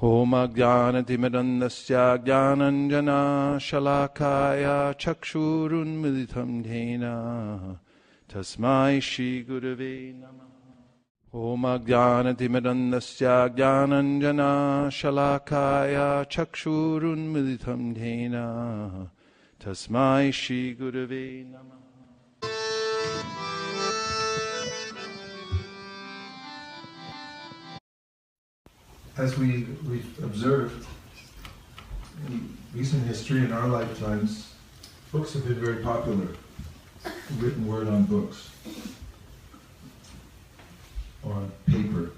Om Ajnanatimirandasya Jnananjana Shalakaya Chakshurunmilitam Dhena Tasmai Shri Gurave Namah. Om Ajnanatimirandasya Jnananjana Shalakaya Chakshurunmilitam Dhena Tasmai Shri Gurave Namah. As we've observed in recent history in our lifetimes, books have been very popular. Written word on books, or on paper.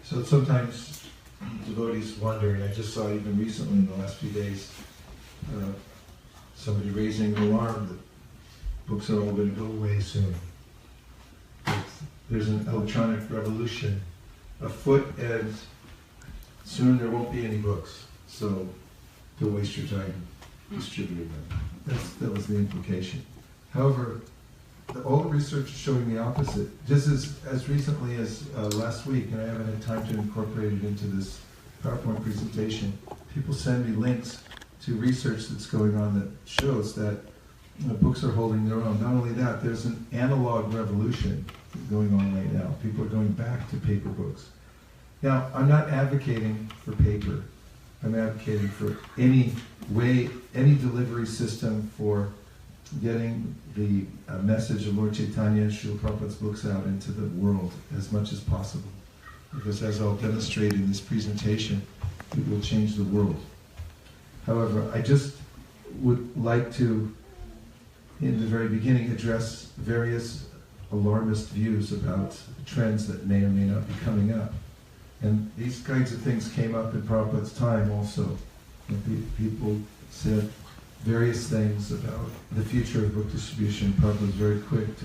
So sometimes devotees wonder, and I just saw even recently in the last few days, somebody raising an alarm that books are all going to go away soon. There's an electronic revolution afoot, and soon there won't be any books. So don't waste your time distributing them. That was the implication. However, all the research is showing the opposite. Just as recently as last week, and I haven't had time to incorporate it into this PowerPoint presentation, people send me links to research that's going on that shows that books are holding their own. Not only that, there's an analog revolution going on right now. People are going back to paper books. Now, I'm not advocating for paper. I'm advocating for any way, any delivery system for getting the message of Lord Chaitanya and Srila Prabhupada's books out into the world as much as possible. Because as I'll demonstrate in this presentation, it will change the world. However, I just would like to, in the very beginning, address various alarmist views about trends that may or may not be coming up. And these kinds of things came up in Prabhupada's time also. And people said various things about the future of book distribution. Prabhupada was very quick to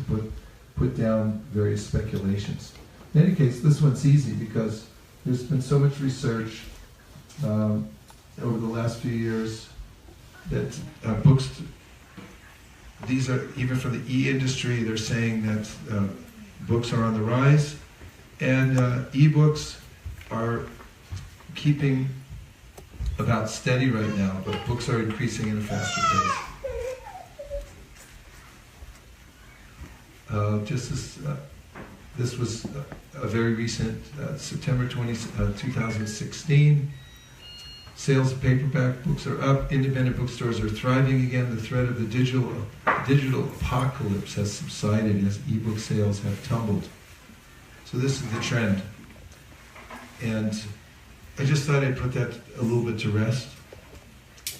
put down various speculations. In any case, this one's easy because there's been so much research over the last few years that books, these are, even from the e-industry, they're saying that books are on the rise, and e-books are keeping about steady right now, but books are increasing at a faster pace. This was a very recent, September 2016. Sales of paperback books are up. Independent bookstores are thriving again. The threat of the digital apocalypse has subsided as ebook sales have tumbled. So this is the trend. And I just thought I'd put that a little bit to rest.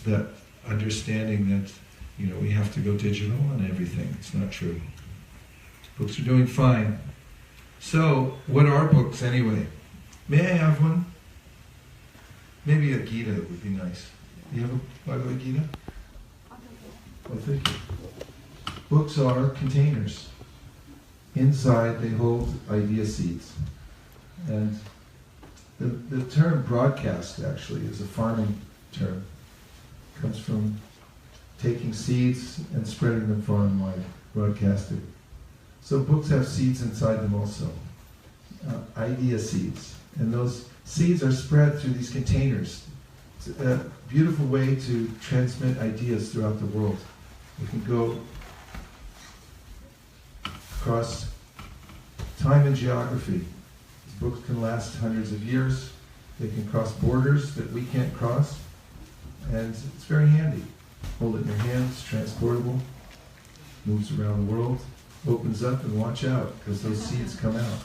That understanding that, we have to go digital on everything. It's not true. Books are doing fine. So, what are books anyway? May I have one? Maybe a Gita would be nice. Do you have a Bhagavad Gita? Oh, thank you. Books are containers. Inside they hold idea seeds. And the term broadcast actually is a farming term. It comes from taking seeds and spreading them far and wide, broadcasting. So books have seeds inside them also, idea seeds. And those seeds are spread through these containers. It's a beautiful way to transmit ideas throughout the world. It can go across time and geography. These books can last hundreds of years. They can cross borders that we can't cross. And it's very handy. Hold it in your hands, transportable, moves around the world, opens up, and watch out, because those seeds come out.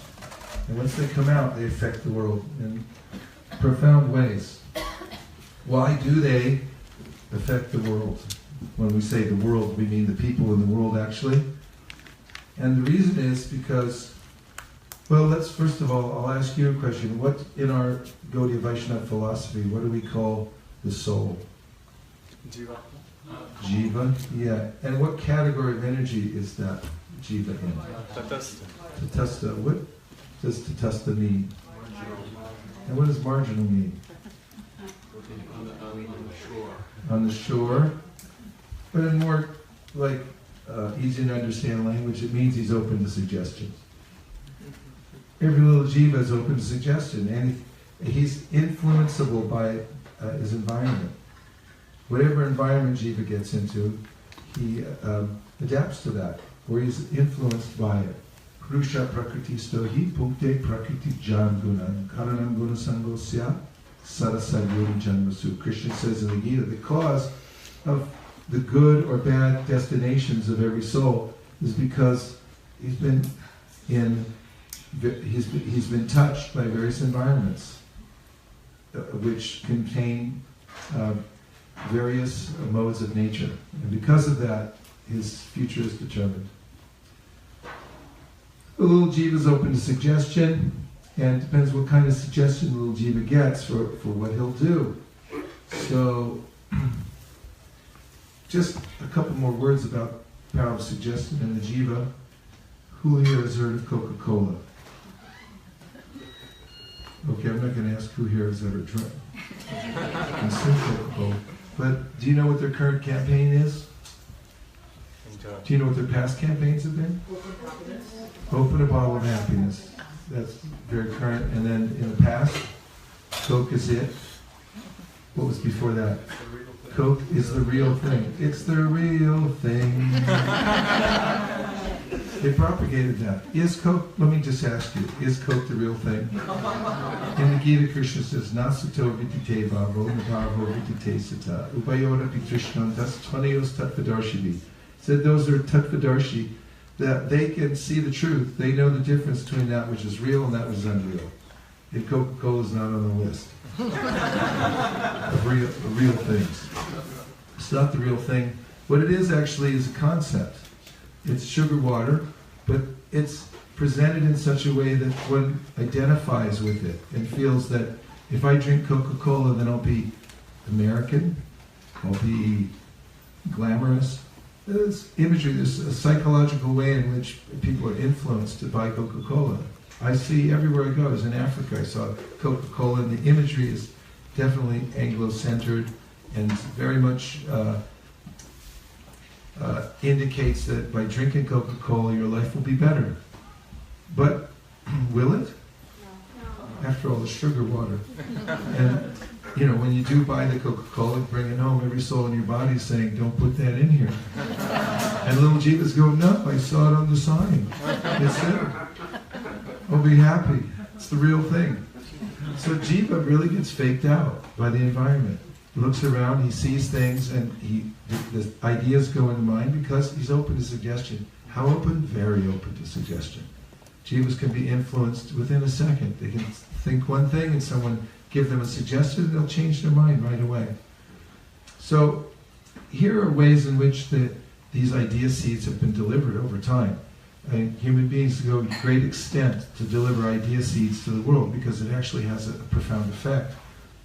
And once they come out, they affect the world in profound ways. Why do they affect the world? When we say the world, we mean the people in the world, actually. And the reason is because, well, let's first of all, I'll ask you a question. What, in our Gaudiya Vaishnava philosophy, what do we call the soul? Jiva. Jiva, yeah. And what category of energy is that Jiva in? Tatastha. Tatastha. What does Tatastha mean? And what does marginal mean? On the shore. On the shore. But in more like easy to understand language, it means he's open to suggestions. Every little jiva is open to suggestion. He's influenceable by his environment. Whatever environment Jiva gets into, he adapts to that, or he's influenced by it. Purusha prakriti stohi punkte prakriti jan gunan karanam guna sangosya sarasayuri janmasu. Krishna says in the Gita, the cause of the good or bad destinations of every soul is because he's been touched by various environments which contain various modes of nature, and because of that, his future is determined. The little jiva is open to suggestion, and it depends what kind of suggestion the little jiva gets for what he'll do. So, just a couple more words about the power of suggestion and the jiva. Who here has heard of Coca-Cola? Okay, I'm not going to ask who here has ever consumed Coca-Cola. But do you know what their current campaign is? Do you know what their past campaigns have been? Open a bottle of happiness. That's very current. And then in the past, Coke is it. What was before that? Coke is the real thing. It's the real thing. They propagated that. Is Coke, let me just ask you, is Coke the real thing? In the Gita, Krishna says, Nasato vitite bhavo, nabhavo vitite sata, ubayora pitrishnan, das tvanayos tattvadarshini. Said those are tattvadarshi, that they can see the truth. They know the difference between that which is real and that which is unreal. And Coca-Cola is not on the list of real things. It's not the real thing. What it is actually is a concept. It's sugar water, but it's presented in such a way that one identifies with it and feels that if I drink Coca-Cola, then I'll be American, I'll be glamorous. There's imagery, there's a psychological way in which people are influenced to buy Coca-Cola. I see everywhere I go. I was in Africa, I saw Coca-Cola, and the imagery is definitely Anglo-centered and very much indicates that by drinking Coca-Cola, your life will be better. But will it? No. After all, the sugar water. And you know, when you do buy the Coca-Cola, bring it home, every soul in your body is saying, don't put that in here. And little jivas go, no, I saw it on the sign. It's there. I'll be happy. It's the real thing. So jiva really gets faked out by the environment. He looks around, he sees things, and the ideas go into mind because he's open to suggestion. How open? Very open to suggestion. Jivas can be influenced within a second. They can think one thing and someone give them a suggestion, and they'll change their mind right away. So here are ways in which these idea seeds have been delivered over time. And human beings go to great extent to deliver idea seeds to the world because it actually has a profound effect.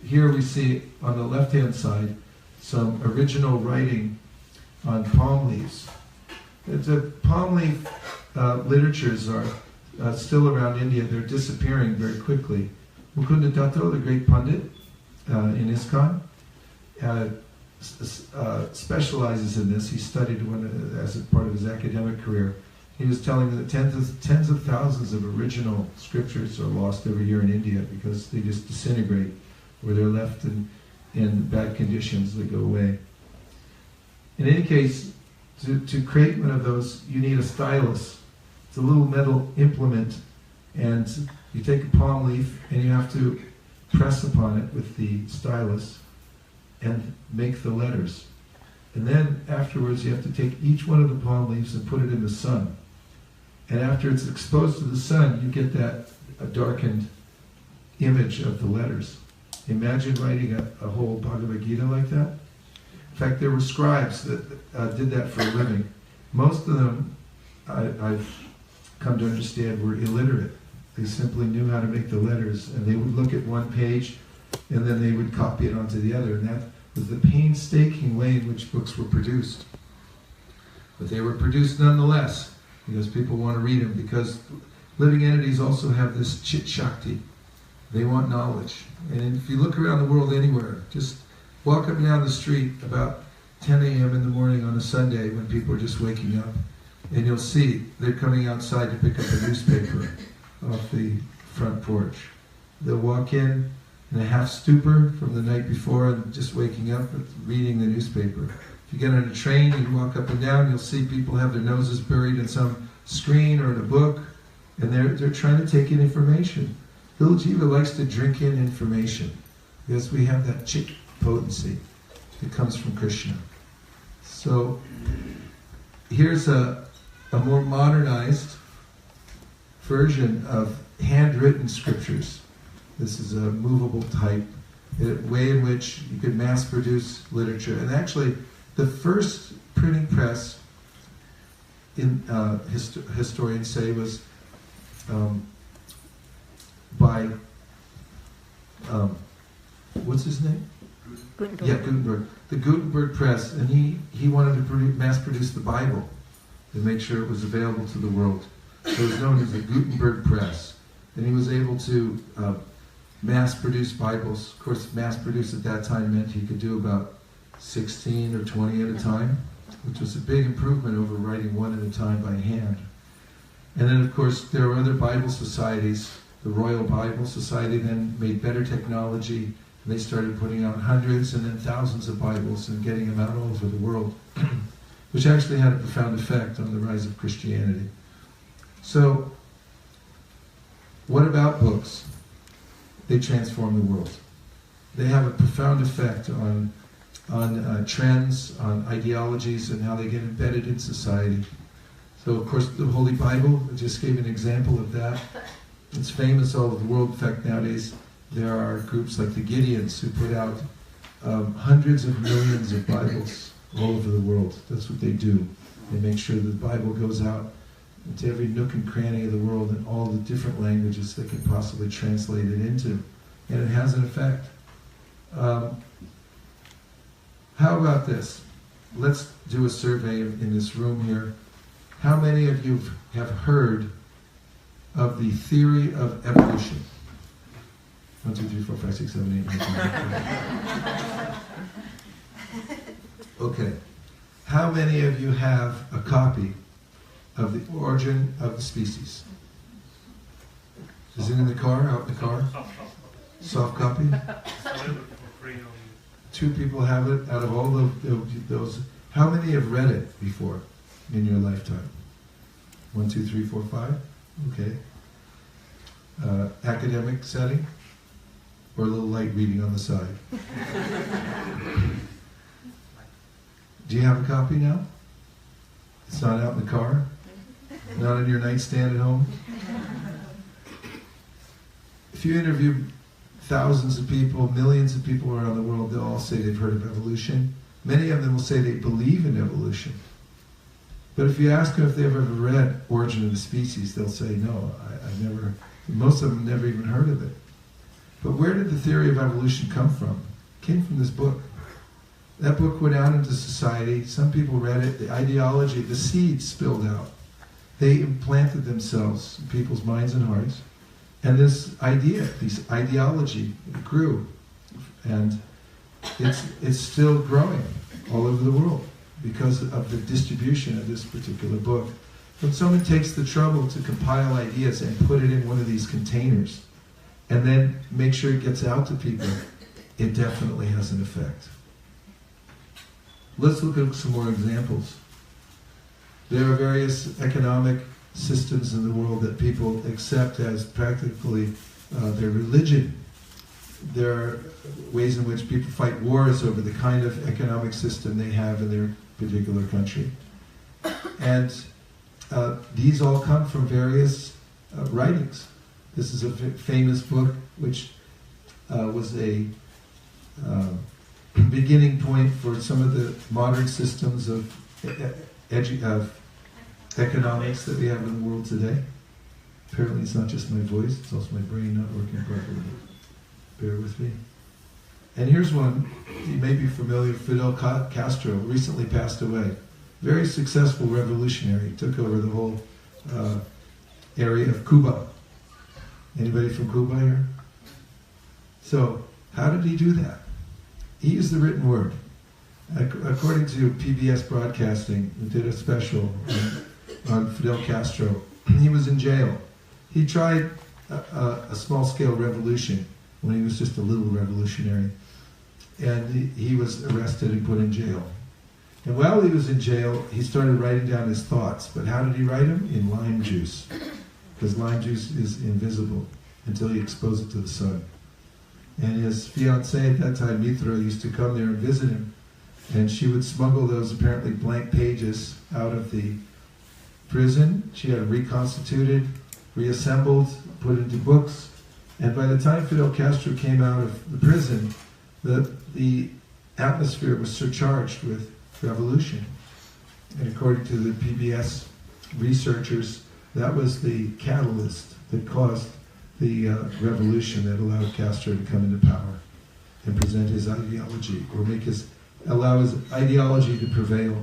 Here we see on the left-hand side some original writing on palm leaves. The palm leaf literatures are still around India. They're disappearing very quickly. Mukunda Datta, the great pundit in ISKCON, specializes in this. He studied as a part of his academic career. He was telling me that tens of thousands of original scriptures are lost every year in India because they just disintegrate, or they're left in bad conditions that go away. In any case, to create one of those, you need a stylus. It's a little metal implement, and you take a palm leaf and you have to press upon it with the stylus and make the letters. And then afterwards you have to take each one of the palm leaves and put it in the sun. And after it's exposed to the sun, you get that darkened image of the letters. Imagine writing a whole Bhagavad Gita like that. In fact, there were scribes that did that for a living. Most of them, I've come to understand, were illiterate. They simply knew how to make the letters, and they would look at one page, and then they would copy it onto the other, and that was the painstaking way in which books were produced. But they were produced nonetheless, because people want to read them, because living entities also have this chit shakti. They want knowledge. And if you look around the world anywhere, just walk up and down the street about 10 a.m. in the morning on a Sunday when people are just waking up, and you'll see they're coming outside to pick up a newspaper off the front porch. They'll walk in in a half stupor from the night before and just waking up and reading the newspaper. If you get on a train and you walk up and down, you'll see people have their noses buried in some screen or in a book, and they're trying to take in information. Little Jiva likes to drink in information because we have that chit potency that comes from Krishna. So here's a more modernized version of handwritten scriptures. This is a movable type, a way in which you could mass produce literature. And actually, the first printing press, historians say, was by, what's his name? Gutenberg. Yeah, Gutenberg. The Gutenberg press, and he wanted to mass produce the Bible and make sure it was available to the world. So it was known as the Gutenberg press. And he was able to mass produce Bibles. Of course, mass produce at that time meant he could do about 16 or 20 at a time, which was a big improvement over writing one at a time by hand. And then, of course, there were other Bible societies. The Royal Bible Society then made better technology, and they started putting out hundreds and then thousands of Bibles and getting them out all over the world, which actually had a profound effect on the rise of Christianity. So, what about books? They transform the world. They have a profound effect on trends, on ideologies, and how they get embedded in society. So, of course, the Holy Bible, I just gave an example of that. It's famous all over the world. In fact, nowadays, there are groups like the Gideons who put out hundreds of millions of Bibles all over the world. That's what they do. They make sure that the Bible goes out into every nook and cranny of the world in all the different languages they can possibly translate it into. And it has an effect. How about this? Let's do a survey in this room here. How many of you have heard of the theory of evolution? 1, 2, 3, 4, 5, 6, 7, 8, 9, 10. Okay. How many of you have a copy of The Origin of the Species? Is it in the car? Out in the car? Soft copy? 2 people have it out of all those. How many have read it before in your lifetime? 1, 2, 3, 4, 5? Okay. Academic setting? Or a little light reading on the side? Do you have a copy now? It's not out in the car? Not on your nightstand at home? If you interview thousands of people, millions of people around the world, they'll all say they've heard of evolution. Many of them will say they believe in evolution. But if you ask them if they've ever read Origin of the Species, they'll say, no, I never, most of them never even heard of it. But where did the theory of evolution come from? It came from this book. That book went out into society. Some people read it. The ideology, the seeds spilled out. They implanted themselves in people's minds and hearts. And this ideology grew. And it's still growing all over the world because of the distribution of this particular book. When someone takes the trouble to compile ideas and put it in one of these containers, and then make sure it gets out to people, it definitely has an effect. Let's look at some more examples. There are various economic systems in the world that people accept as practically their religion. There are ways in which people fight wars over the kind of economic system they have in their particular country. And these all come from various writings. This is a famous book which was a beginning point for some of the modern systems of economics that we have in the world today. Apparently it's not just my voice, it's also my brain not working properly. Bear with me. And here's one, you may be familiar, Fidel Castro recently passed away. Very successful revolutionary, took over the whole area of Cuba. Anybody from Cuba here? So, how did he do that? He used the written word. According to PBS Broadcasting, who did a special on Fidel Castro, he was in jail. He tried a small-scale revolution, when he was just a little revolutionary. And he was arrested and put in jail. And while he was in jail, he started writing down his thoughts. But how did he write them? In lime juice. Because lime juice is invisible until you expose it to the sun. And his fiancée at that time, Mitra, used to come there and visit him. And she would smuggle those apparently blank pages out of the prison. She had them reconstituted, reassembled, put into books. And by the time Fidel Castro came out of the prison, the atmosphere was surcharged with revolution. And according to the PBS researchers, that was the catalyst that caused the revolution that allowed Castro to come into power and present his ideology, or allow his ideology to prevail.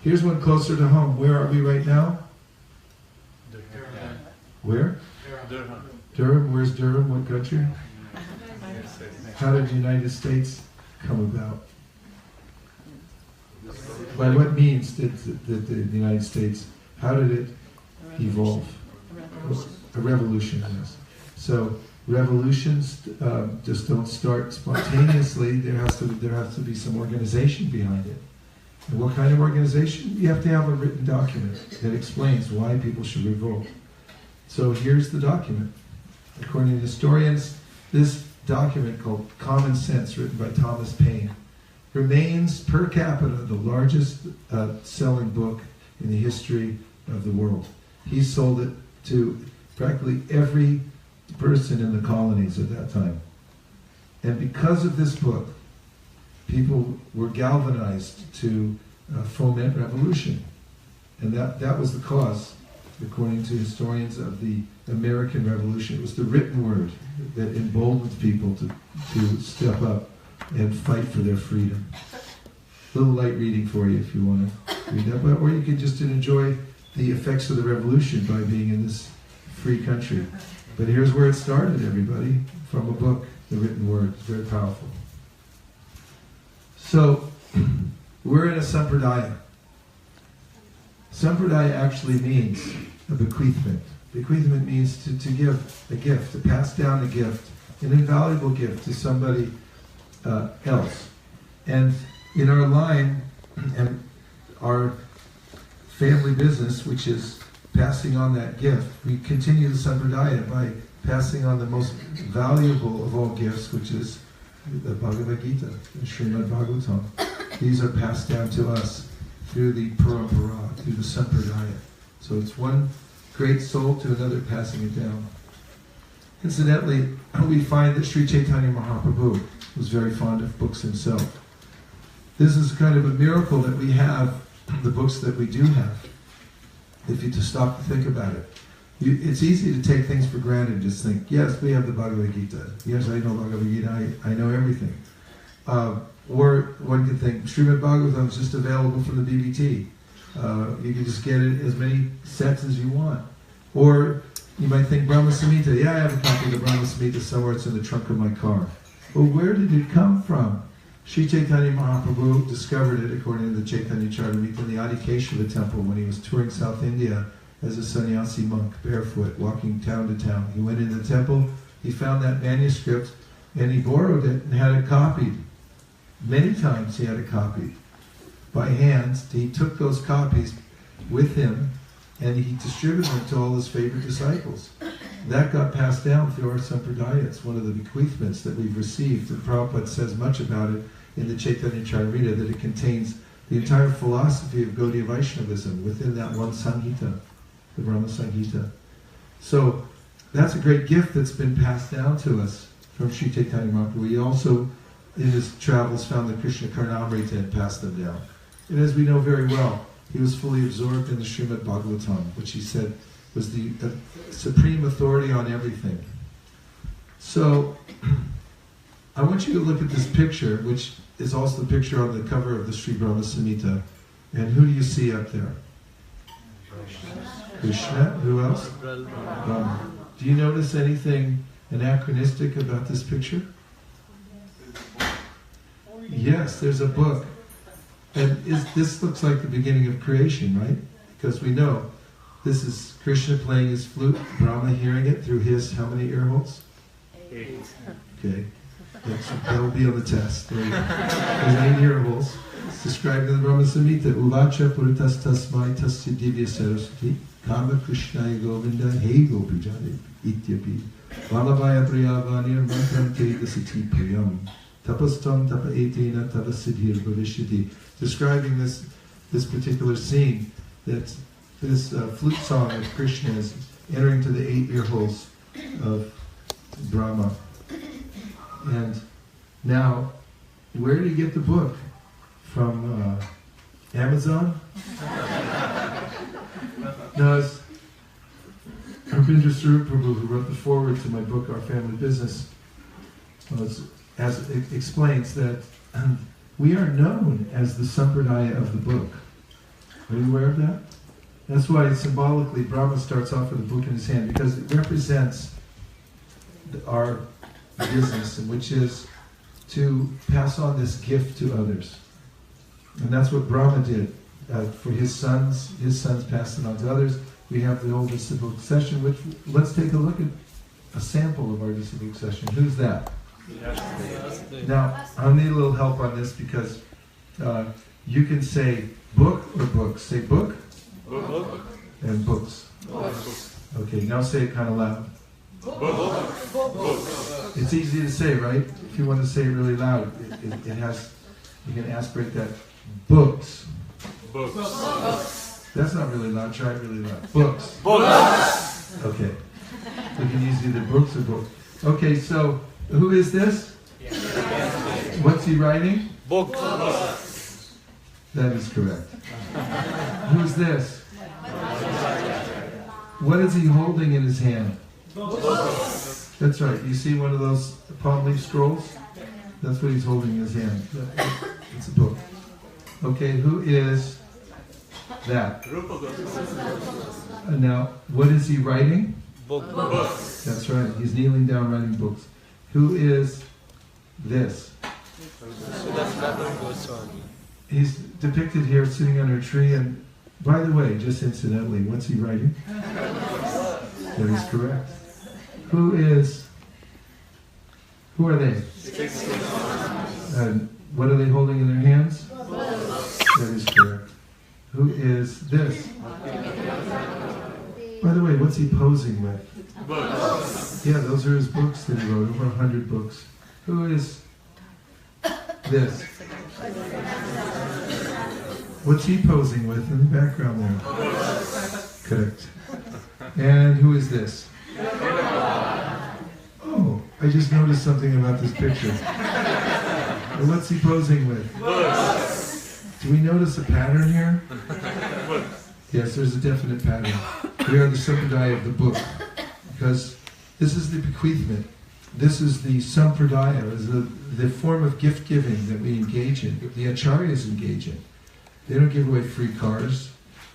Here's one closer to home. Where are we right now? Where? Durham. Durham. Where's Durham? What country? How did the United States come about? By what means did the United States, how did it evolve? A revolution, yes. So revolutions just don't start spontaneously. There has to be some organization behind it. And what kind of organization? You have to have a written document that explains why people should revolt. So here's the document. According to historians, this document called Common Sense, written by Thomas Paine, remains per capita the largest selling book in the history of the world. He sold it to practically every person in the colonies at that time. And because of this book, people were galvanized to foment revolution. And that was the cause, according to historians, of the American Revolution. It was the written word that emboldened people to step up and fight for their freedom. A little light reading for you if you want to read that. Or you could just enjoy the effects of the revolution by being in this free country. But here's where it started, everybody, from a book, the written word. It's very powerful. So, we're in a sampradaya. Sampradaya actually means a bequeathment. Bequeathment means to give a gift, to pass down a gift, an invaluable gift to somebody else. And in our line, and our family business, which is passing on that gift, we continue the sampradaya by passing on the most valuable of all gifts, which is the Bhagavad Gita, the Srimad Bhagavatam. These are passed down to us through the parampara, through the sampradaya. So it's one great soul to another passing it down. Incidentally, we find that Sri Chaitanya Mahaprabhu was very fond of books himself. This is kind of a miracle that we have the books that we do have, if you just stop to think about it. It's easy to take things for granted and just think, yes, we have the Bhagavad Gita. Yes, I know Bhagavad Gita, I know everything. Or one could think, Srimad Bhagavatam is just available from the BBT. You can just get it as many sets as you want. Or you might think Brahma Samhita, yeah, I have a copy of the Brahma Samhita somewhere, it's in the trunk of my car. Well, where did it come from? Sri Chaitanya Mahaprabhu discovered it, according to the Chaitanya Charitamrita, in the Adikeshava temple when he was touring South India as a sannyasi monk, barefoot, walking town to town. He went into the temple, he found that manuscript, and he borrowed it and had it copied. Many times he had it copied by hand. He took those copies with him and he distributed them to all his favorite disciples. That got passed down through our sampradaya. It's one of the bequeathments that we've received. And Prabhupada says much about it in the Chaitanya Charitamrita, that it contains the entire philosophy of Gaudiya Vaishnavism within that one Samhita, the Brahma Samhita. So that's a great gift that's been passed down to us from Sri Chaitanya Mahaprabhu. He also, in his travels, found the Krishna Karnamrita and passed them down. And as we know very well, he was fully absorbed in the Srimad Bhagavatam, which he said was the supreme authority on everything. So, I want you to look at this picture, which is also the picture on the cover of the Sri Brahma Samhita. And who do you see up there? Krishna. Who else? Brahma. Do you notice anything anachronistic about this picture? Yes, there's a book. And this looks like the beginning of creation, right? Because we know this is Krishna playing his flute, Brahma hearing it through his, how many ear holes? 8. Okay, that will be on the test. There's 8 hearables. It's described in the Brahma Samhita. Uvacha puritas tasmai tasya divya saraswati kama krishnaya govinda hey gopijade ityapi valavaya priyavanir mantram te dasati priyam tapastam tapa etena tapasiddhir bhavishyati. Describing this particular scene, that this flute song of Krishna is entering to the 8 ear holes of Brahma. And now, where did he get the book? From Amazon? No, it's Rabindra Swarup Prabhu, who wrote the foreword to my book, Our Family Business, as it explains that we are known as the Sampradaya of the book. Are you aware of that? That's why symbolically Brahma starts off with a book in his hand, because it represents our business, which is to pass on this gift to others. And that's what Brahma did for his sons. His sons passed it on to others. We have the old disciplic succession, which, let's take a look at a sample of our disciplic succession. Who's that? Now, I'll need a little help on this, because you can say book or books. Say book. Book. And books. Books. Okay, now say it kind of loud. Books. It's easy to say, right? If you want to say it really loud, it has, you can aspirate that. Books. Books. That's not really loud. Try it really loud. Books. Books. Okay. We can use either books or books. Okay, so who is this? What's he writing? Book. That is correct. Who's this? What is he holding in his hand? That's right. You see one of those palm leaf scrolls? That's what he's holding in his hand. It's a book. Okay, who is that? Now, what is he writing? Books. That's right. He's kneeling down writing books. Who is this? He's depicted here sitting under a tree, and by the way, just incidentally, what's he writing? That is correct. Who are they? And what are they holding in their hands? That is correct. Who is this? By the way, what's he posing with? Books. Yeah, those are his books that he wrote, over 100 books. Who is this? What's he posing with in the background there? Correct. And who is this? Oh, I just noticed something about this picture. Well, what's he posing with? Do we notice a pattern here? Yes, there's a definite pattern. We are the sampradaya of the book, because this is the bequeathment. This is the sampradaya, is the form of gift giving that we engage in, the acharyas engage in. They don't give away free cars,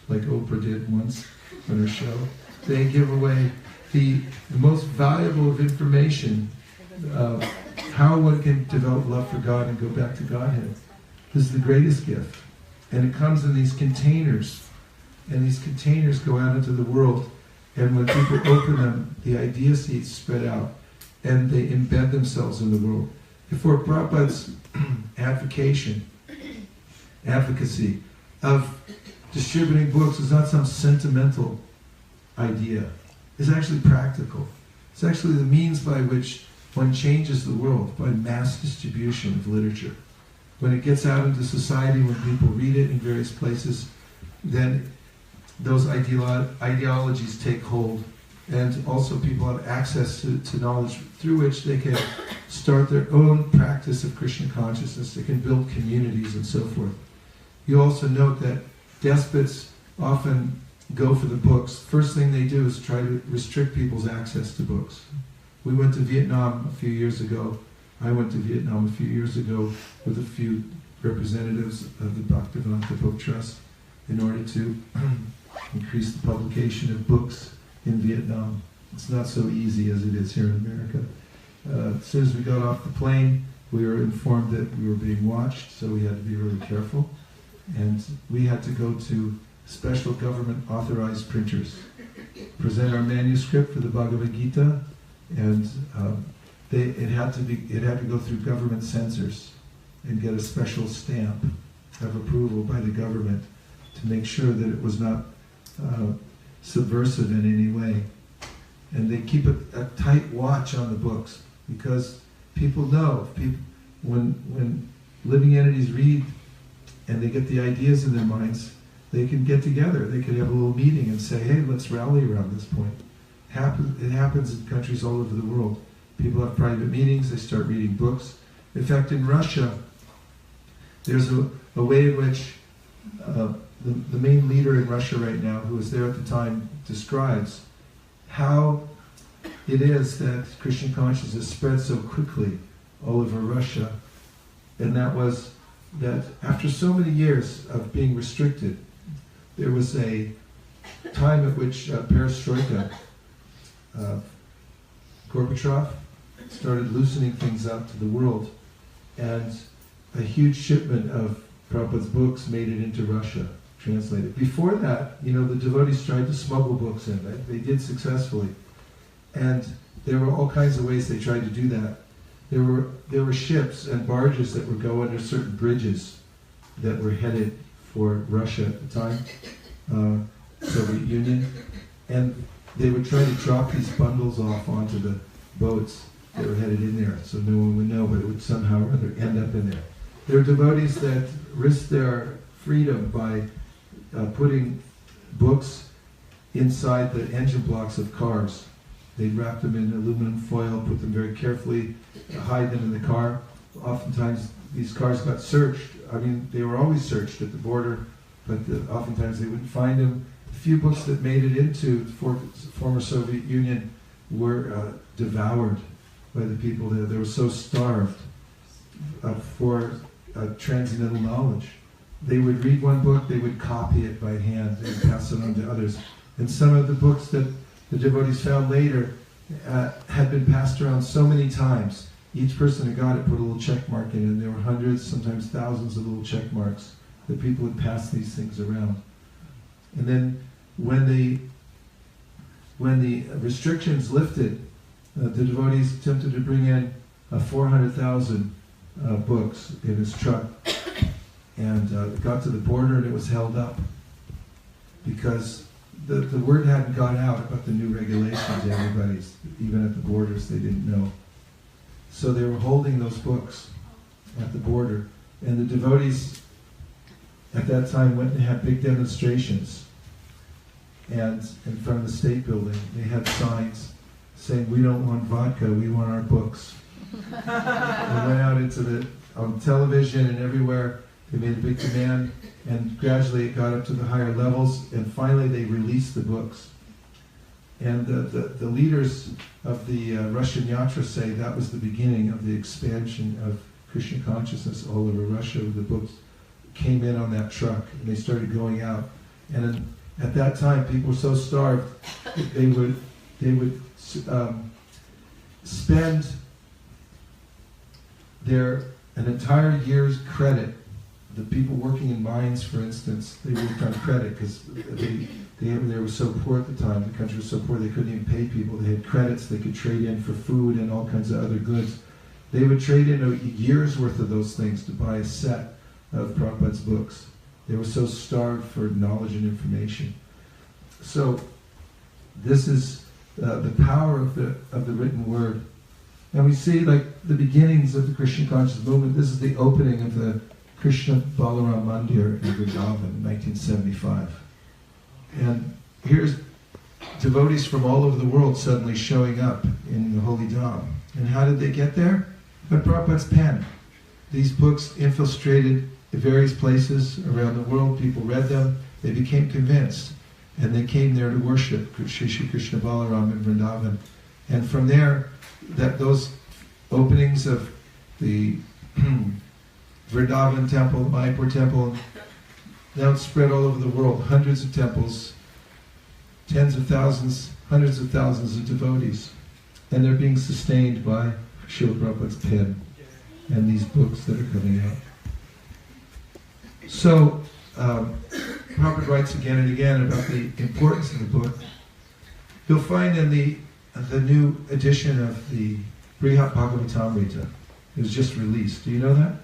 like Oprah did once on her show. They give away the most valuable of information, how one can develop love for God and go back to Godhead. This is the greatest gift. And it comes in these containers. And these containers go out into the world. And when people open them, the idea seeds spread out. And they embed themselves in the world. Therefore, Prabhupada's advocacy of distributing books is not some sentimental idea. It's actually practical. It's actually the means by which one changes the world, by mass distribution of literature. When it gets out into society, when people read it in various places, then those ideologies take hold, and also people have access to knowledge through which they can start their own practice of Krishna consciousness. They can build communities and so forth. You also note that despots often go for the books. First thing they do is try to restrict people's access to books. We went to Vietnam a few years ago. I went to Vietnam a few years ago with a few representatives of the Bhaktivedanta Book Trust in order to increase the publication of books in Vietnam. It's not so easy as it is here in America. As soon as we got off the plane, we were informed that we were being watched, so we had to be really careful. And we had to go to special government authorized printers, present our manuscript for the Bhagavad Gita, and it had to go through government censors and get a special stamp of approval by the government to make sure that it was not subversive in any way. And they keep a tight watch on the books because people know, when living entities read and they get the ideas in their minds, they can get together. They can have a little meeting and say, hey, let's rally around this point. It happens in countries all over the world. People have private meetings, they start reading books. In fact, in Russia, there's a way in which the main leader in Russia right now, who was there at the time, describes how it is that Krishna consciousness spread so quickly all over Russia. And that was that after so many years of being restricted, there was a time at which perestroika, Gorbachev started loosening things up to the world, and a huge shipment of Prabhupada's books made it into Russia, translated. Before that, the devotees tried to smuggle books in. They did successfully. And there were all kinds of ways they tried to do that. There were ships and barges that would go under certain bridges that were headed for Russia at the time, Soviet Union, and they would try to drop these bundles off onto the boats that were headed in there, so no one would know, but it would somehow or other end up in there. There are devotees that risk their freedom by putting books inside the engine blocks of cars. They'd wrap them in aluminum foil, put them very carefully, hide them in the car. Oftentimes these cars got searched. I mean, they were always searched at the border, but oftentimes they wouldn't find them. The few books that made it into the former Soviet Union were devoured by the people there. They were so starved for transcendental knowledge. They would read one book, they would copy it by hand and pass it on to others. And some of the books that the devotees found later had been passed around so many times. Each person who got it put a little check mark in it, and there were hundreds, sometimes thousands of little check marks that people would pass these things around. And then when the restrictions lifted, the devotees attempted to bring in 400,000 books in his truck, and it got to the border and it was held up because the word hadn't gone out about the new regulations. Everybody's, even at the borders, they didn't know. So they were holding those books at the border, and the devotees at that time went and had big demonstrations. And in front of the state building, they had signs saying, "We don't want vodka, we want our books." They went out on television and everywhere. They made a big demand, and gradually it got up to the higher levels, and finally they released the books. And the leaders of the Russian Yatra say that was the beginning of the expansion of Krishna consciousness all over Russia. The books came in on that truck, and they started going out. And at that time, people were so starved that they would spend an entire year's credit. The people working in mines, for instance, they worked on credit because they were so poor at the time. The country was so poor they couldn't even pay people. They had credits they could trade in for food and all kinds of other goods. They would trade in a year's worth of those things to buy a set of Prabhupada's books. They were so starved for knowledge and information. So this is the power of the written word. And we see like the beginnings of the Krishna conscious movement. This is the opening of the Krishna Balaram Mandir in Vrindavan in 1975. And here's devotees from all over the world suddenly showing up in the Holy Dham. And how did they get there? By Prabhupada's pen. These books infiltrated various places around the world. People read them. They became convinced. And they came there to worship Shri Krishna Balaram in Vrindavan. And from there, those openings of the Vrindavan temple, the Mightier temple, now it's spread all over the world. Hundreds of temples, tens of thousands, hundreds of thousands of devotees. And they're being sustained by Srila Prabhupada's pen and these books that are coming out. So, Prabhupada writes again and again about the importance of the book. You'll find in the new edition of the Brihat Bhagavatamrita. It was just released. Do you know that?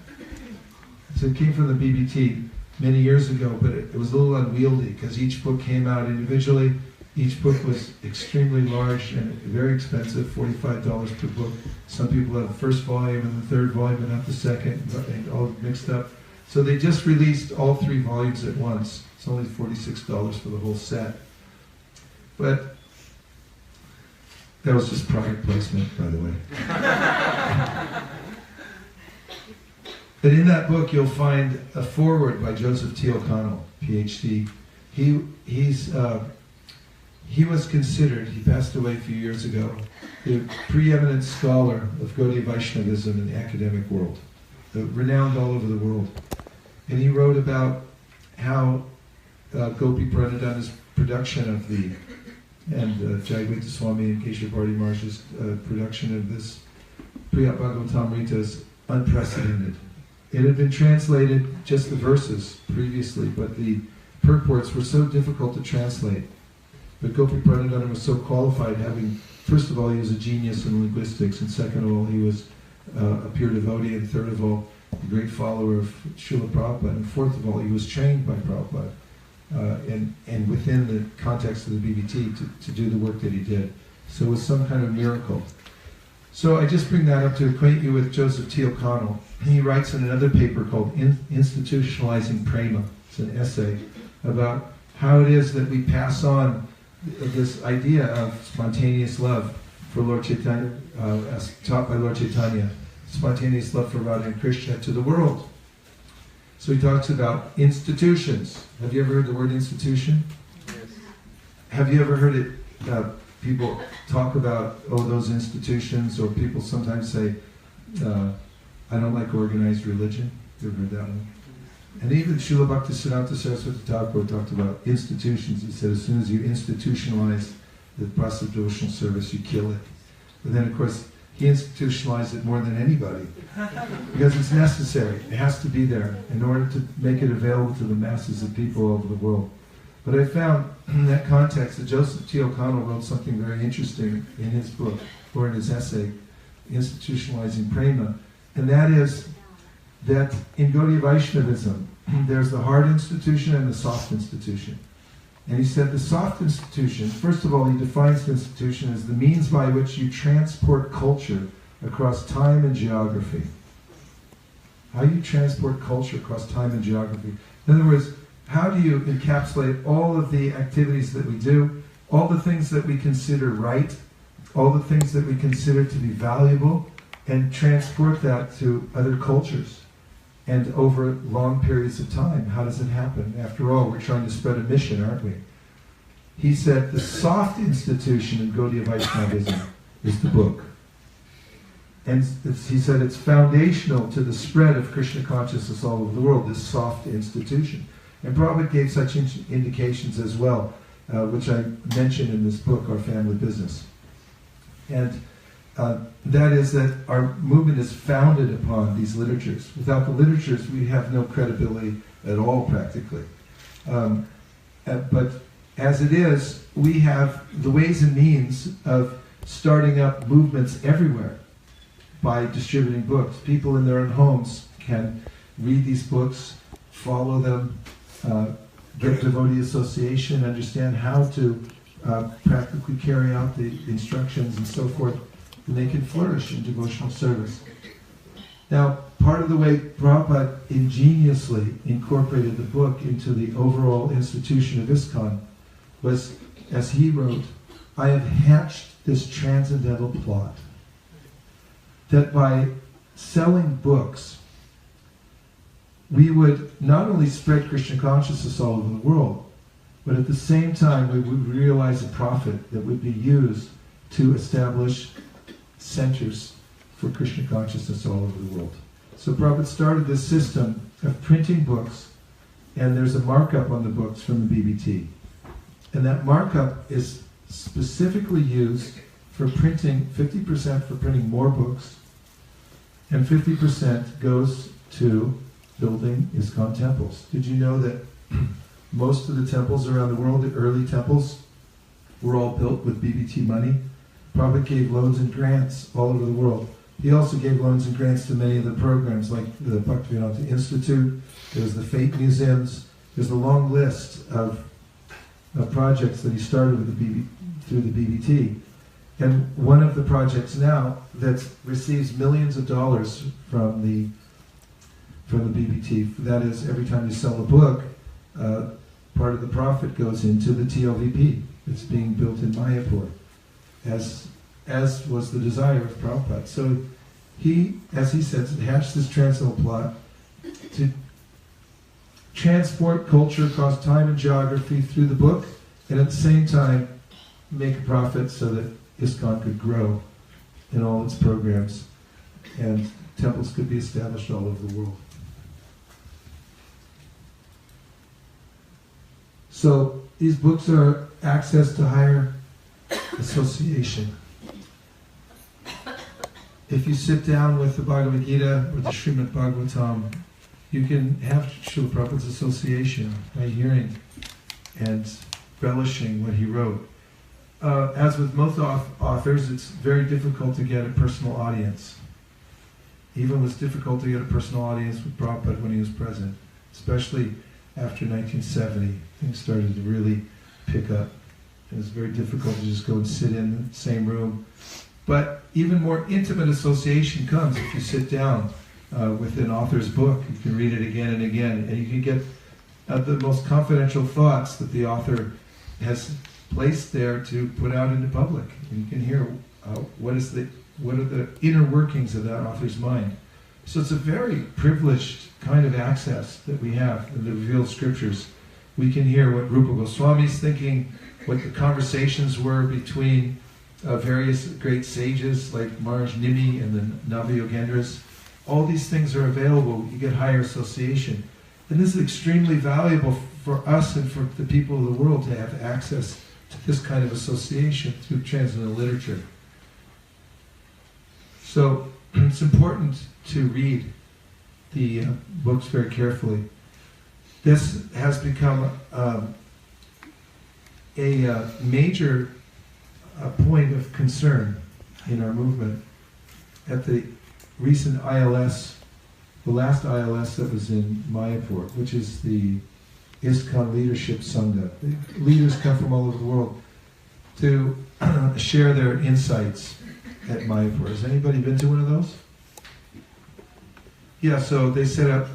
So it came from the BBT many years ago, but it was a little unwieldy because each book came out individually. Each book was extremely large and very expensive, $45 per book. Some people have the first volume and the third volume and not the second, and all mixed up. So they just released all 3 volumes at once. It's only $46 for the whole set. But that was just product placement, by the way. But in that book, you'll find a foreword by Joseph T. O'Connell, PhD. He was considered, he passed away a few years ago, the preeminent scholar of Gaudiya Vaishnavism in the academic world, renowned all over the world. And he wrote about how Gopi Pranadhana's production of and Jayagvita Swami and Keshav Bharati Maharaj's production of this Brihat Bhagavatamrita is unprecedented. It had been translated, just the verses previously, but the purports were so difficult to translate. But Gopi Pranadhana was so qualified, having, first of all, he was a genius in linguistics, and second of all, he was a pure devotee, and third of all, a great follower of Srila Prabhupada, and fourth of all, he was trained by Prabhupada, and within the context of the BBT to do the work that he did. So it was some kind of miracle. So I just bring that up to acquaint you with Joseph T. O'Connell. He writes in another paper called Institutionalizing Prema. It's an essay about how it is that we pass on this idea of spontaneous love for Lord Chaitanya, as taught by Lord Chaitanya, spontaneous love for Radha and Krishna to the world. So he talks about institutions. Have you ever heard the word institution? Yes. Have you ever heard it, people talk about, those institutions, or people sometimes say, I don't like organized religion? You ever heard that one? And even Srila Bhaktisiddhanta Saraswati Thakur talked about institutions. He said, as soon as you institutionalize the Prasad devotional service, you kill it. But then, of course, he institutionalized it more than anybody, because it's necessary. It has to be there in order to make it available to the masses of people all over the world. But I found in that context that Joseph T. O'Connell wrote something very interesting in his book, or in his essay, Institutionalizing Prema, and that is that in Gaudiya Vaishnavism, there's the hard institution and the soft institution. And he said the soft institution, first of all, he defines the institution as the means by which you transport culture across time and geography. How you transport culture across time and geography. In other words, how do you encapsulate all of the activities that we do, all the things that we consider right, all the things that we consider to be valuable, and transport that to other cultures and over long periods of time? How does it happen? After all, we're trying to spread a mission, aren't we? He said the soft institution in Gaudiya Vaishnavism is the book. And he said it's foundational to the spread of Krishna consciousness all over the world, this soft institution. And Prabhupada gave such indications as well, which I mentioned in this book, Our Family Business. And that is that our movement is founded upon these literatures. Without the literatures, we have no credibility at all, practically. But as it is, we have the ways and means of starting up movements everywhere by distributing books. People in their own homes can read these books, follow them, get devotee association, understand how to practically carry out the instructions and so forth, and they can flourish in devotional service. Now, part of the way Prabhupada ingeniously incorporated the book into the overall institution of ISKCON was, as he wrote, I have hatched this transcendental plot that by selling books, we would not only spread Krishna consciousness all over the world, but at the same time we would realize a profit that would be used to establish centers for Krishna consciousness all over the world. So Prabhupada started this system of printing books, and there's a markup on the books from the BBT. And that markup is specifically used for printing, 50% for printing more books, and 50% goes to building ISKCON temples. Did you know that most of the temples around the world, the early temples, were all built with BBT money? Prabhupada gave loans and grants all over the world. He also gave loans and grants to many of the programs, like the Bhaktivedanta Institute. There's the Fate Museums. There's a long list of projects that he started with through the BBT. And one of the projects now that receives millions of dollars from the BBT, that is, every time you sell a book, part of the profit goes into the TLVP. It's being built in Mayapur, as was the desire of Prabhupada. So he, as he says, hatched this transcendental plot to transport culture across time and geography through the book, and at the same time make a profit so that ISKCON could grow in all its programs and temples could be established all over the world. So these books are access to higher association. If you sit down with the Bhagavad Gita or the Srimad Bhagavatam, you can have Srila Prabhupada's association by hearing and relishing what he wrote. As with most authors, it's very difficult to get a personal audience. Even it was difficult to get a personal audience with Prabhupada when he was present, especially after 1970. Things started to really pick up. It was very difficult to just go and sit in the same room. But even more intimate association comes if you sit down with an author's book. You can read it again and again, and you can get the most confidential thoughts that the author has placed there to put out into public. And you can hear what are the inner workings of that author's mind. So it's a very privileged kind of access that we have in the revealed scriptures. We can hear what Rupa Goswami's thinking, what the conversations were between various great sages like Maharaj Nimi and the Navayogendras. All these things are available. You get higher association. And this is extremely valuable for us and for the people of the world to have access to this kind of association through transcendental literature. So it's important to read the books very carefully. This has become a major point of concern in our movement. At the recent ILS, the last ILS that was in Mayapur, which is the ISKCON Leadership Sangha. The leaders come from all over the world to share their insights at Mayapur. Has anybody been to one of those? Yeah, so they set up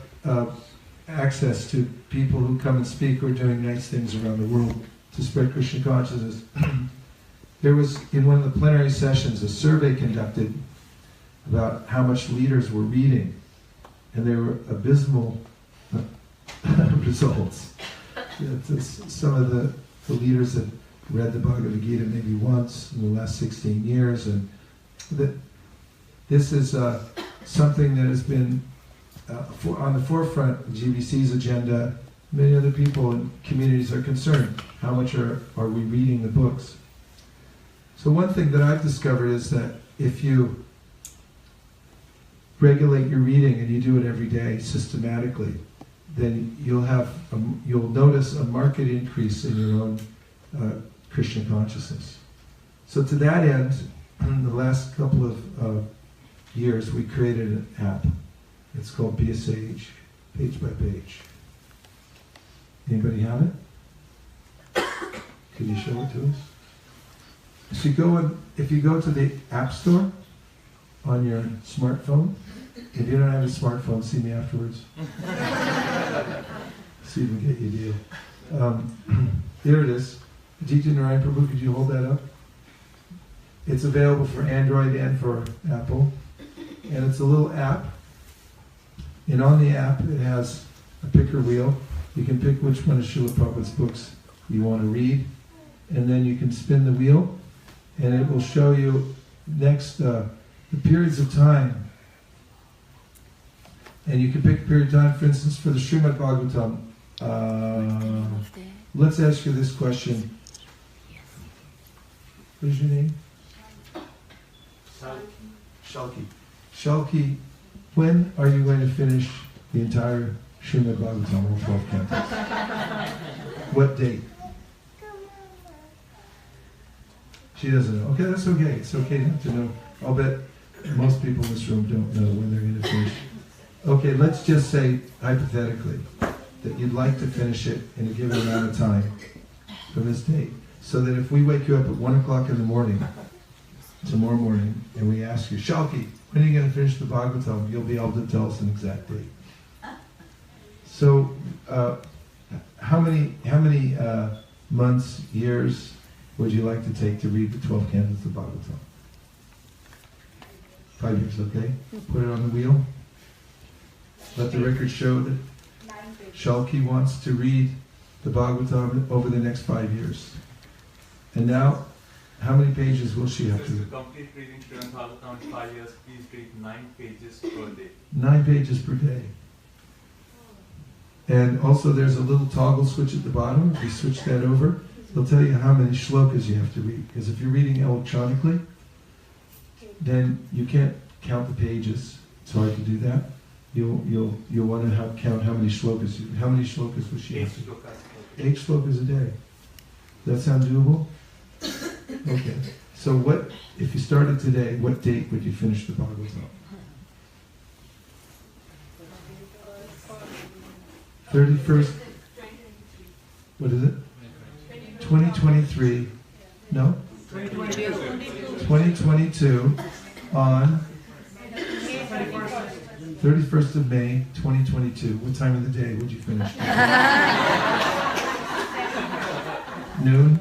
access to people who come and speak who are doing nice things around the world to spread Krishna consciousness. There was, in one of the plenary sessions, a survey conducted about how much leaders were reading, and there were abysmal results. Some of the leaders had read the Bhagavad Gita maybe once in the last 16 years, and this is something that has been on the forefront of GBC's agenda. Many other people and communities are concerned. How much are we reading the books? So one thing that I've discovered is that if you regulate your reading and you do it every day systematically, then you'll notice a marked increase in your own Krishna consciousness. So to that end, in the last couple of years, we created an app. It's called Be a Sage, page by page. Anybody have it? Can you show it to us? If you go to the App Store on your smartphone, if you don't have a smartphone, see me afterwards. See if we can get you a deal. There it is. Aditya Narayan Prabhu, could you hold that up? It's available for Android and for Apple. And it's a little app. And on the app, it has a picker wheel. You can pick which one of Srila Prabhupada's books you want to read. And then you can spin the wheel. And it will show you next the periods of time. And you can pick a period of time, for instance, for the Srimad Bhagavatam. Let's ask you this question. What is your name? Shalki. Shalki, when are you going to finish the entire Srimad Bhagavatam, all 12 cantos? What date? She doesn't know. Okay, that's okay. It's okay not to know. I'll bet most people in this room don't know when they're going to finish. Okay, let's just say, hypothetically, that you'd like to finish it in a given amount of time from this date. So that if we wake you up at 1 o'clock in the morning, tomorrow morning, and we ask you, Shalki, when are you going to finish the Bhagavatam? You'll be able to tell us an exact date. So, how many months, years would you like to take to read the 12 cantos of Bhagavatam? 5 years, okay? Put it on the wheel. Let the record show that Shalki wants to read the Bhagavatam over the next 5 years. And now, how many pages will she have to read? To complete reading Srimad Bhagavatam in 5 years, please read 9 pages per day. 9 pages per day. And also there's a little toggle switch at the bottom. If you switch that over, it'll tell you how many shlokas you have to read. Because if you're reading electronically, then you can't count the pages. It's hard to do that. You'll want to count how many shlokas. How many shlokas will she 8 have to? shlokas. 8 shlokas a day. Does that sound doable? Okay. So what, if you started today, what date would you finish the Bhagavatam? 31st. What is it? 2023. No? 2022 on 31st of May, 2022. What time of the day would you finish? Noon?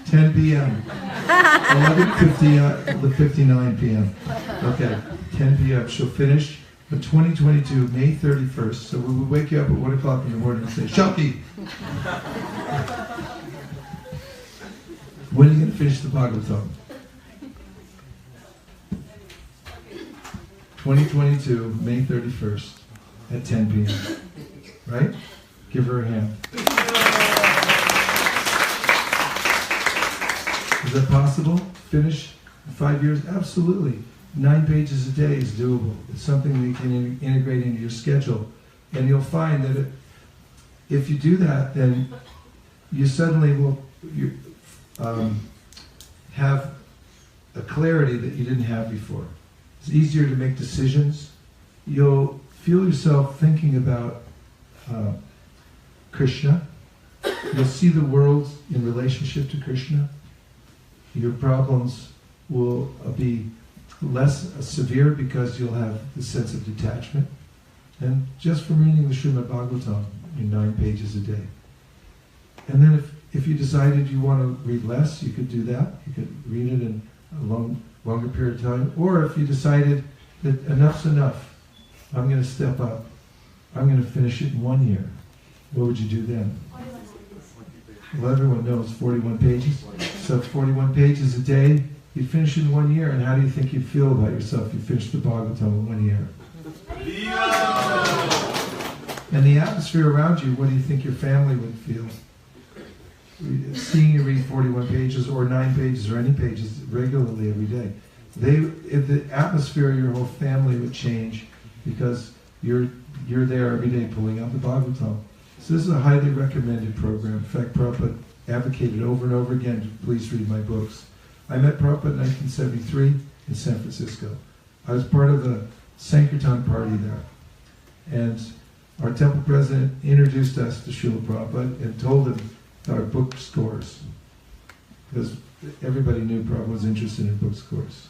10 p.m. 11:59 p.m. Okay, 10 p.m. She'll finish on 2022, May 31st. So we will wake you up at 1 o'clock in the morning and say, Shalki! When are you going to finish the Bhagavatam? 2022, May 31st at 10 p.m. Right? Give her a hand. Is that possible? Finish in 5 years? Absolutely. 9 pages a day is doable. It's something that you can integrate into your schedule. And you'll find that if you do that, then you suddenly will have a clarity that you didn't have before. It's easier to make decisions. You'll feel yourself thinking about Krishna. You'll see the world in relationship to Krishna. Your problems will be less severe because you'll have the sense of detachment. And just from reading the Srimad Bhagavatam in 9 pages a day. And then if you decided you want to read less, you could do that. You could read it in a longer period of time. Or if you decided that enough's enough, I'm going to step up, I'm going to finish it in 1 year, what would you do then? Well, everyone knows 41 pages. So 41 pages a day, you finish in 1 year, and how do you think you'd feel about yourself if you finished the Bhagavatam in 1 year? And the atmosphere around you, what do you think your family would feel? Seeing you read 41 pages or 9 pages or any pages regularly every day. If the atmosphere of your whole family would change because you're there every day pulling out the Bhagavatam. So this is a highly recommended program. In fact, Prabhupada advocated over and over again to please read my books. I met Prabhupada in 1973 in San Francisco. I was part of the Sankirtan party there. And our temple president introduced us to Srila Prabhupada and told him our book scores. Because everybody knew Prabhupada was interested in book scores.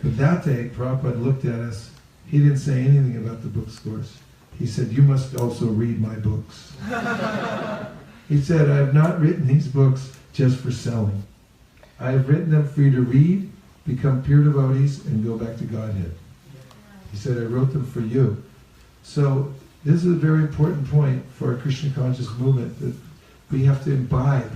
But that day, Prabhupada looked at us. He didn't say anything about the book scores. He said, you must also read my books. He said, I have not written these books just for selling. I have written them for you to read, become pure devotees, and go back to Godhead. He said, I wrote them for you. So this is a very important point for our Krishna conscious movement, that we have to imbibe.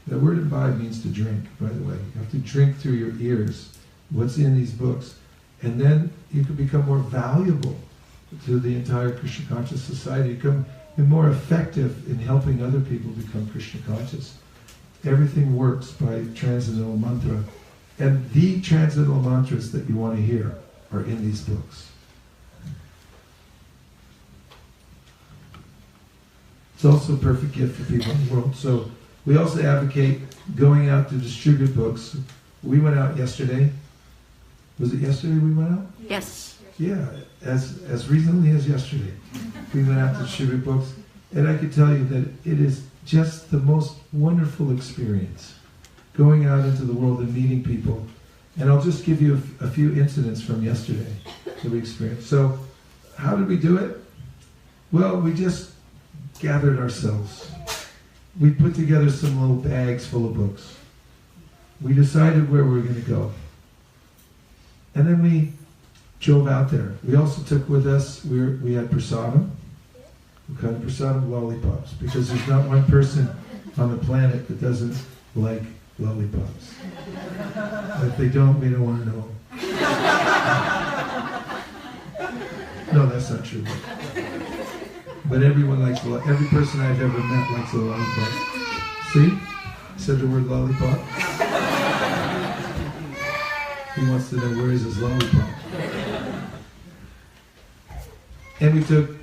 The word imbibe means to drink, by the way. You have to drink through your ears what's in these books. And then you can become more valuable to the entire Krishna conscious society. You become more effective in helping other people become Krishna conscious. Everything works by transcendental mantra. And the transcendental mantras that you want to hear are in these books. It's also a perfect gift for people in the world. So We also advocate going out to distribute books. We went out yesterday. Was it yesterday we went out? Yes. Yeah, as recently as yesterday. We went out to distribute books. And I can tell you that it is just the most wonderful experience. Going out into the world and meeting people. And I'll just give you a few incidents from yesterday that we experienced. So, how did we do it? Well, we just gathered ourselves. We put together some little bags full of books. We decided where we were going to go. And then we drove out there. We also took with us, we had prasadam. We kind of prasadam lollipops. Because there's not one person on the planet that doesn't like lollipops. If they don't, we don't want to know. No, that's not true. But everyone likes, every person I've ever met likes a lollipop. See? I said the word lollipop. He wants to know where is his lollipop. And we took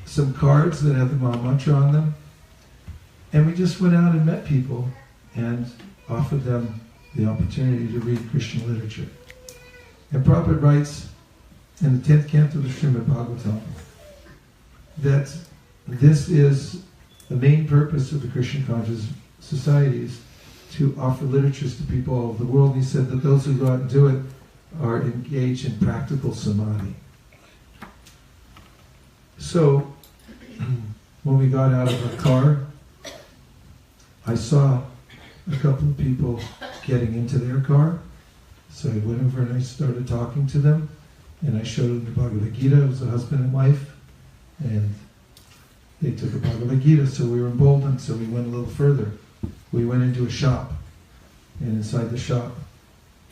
some cards that had the Maha Mantra on them. And we just went out and met people and offered them the opportunity to read Krishna literature. And Prabhupada writes in the 10th canto of the Srimad Bhagavatam that this is the main purpose of the Krishna conscious societies, to offer literatures to people all over the world. He said that those who go out and do it are engaged in practical samadhi. So, when we got out of our car, I saw a couple of people getting into their car. So I went over and I started talking to them, and I showed them the Bhagavad Gita. It was a husband and wife, and they took a Bhagavad Gita, so we were emboldened, so we went a little further. We went into a shop, and inside the shop,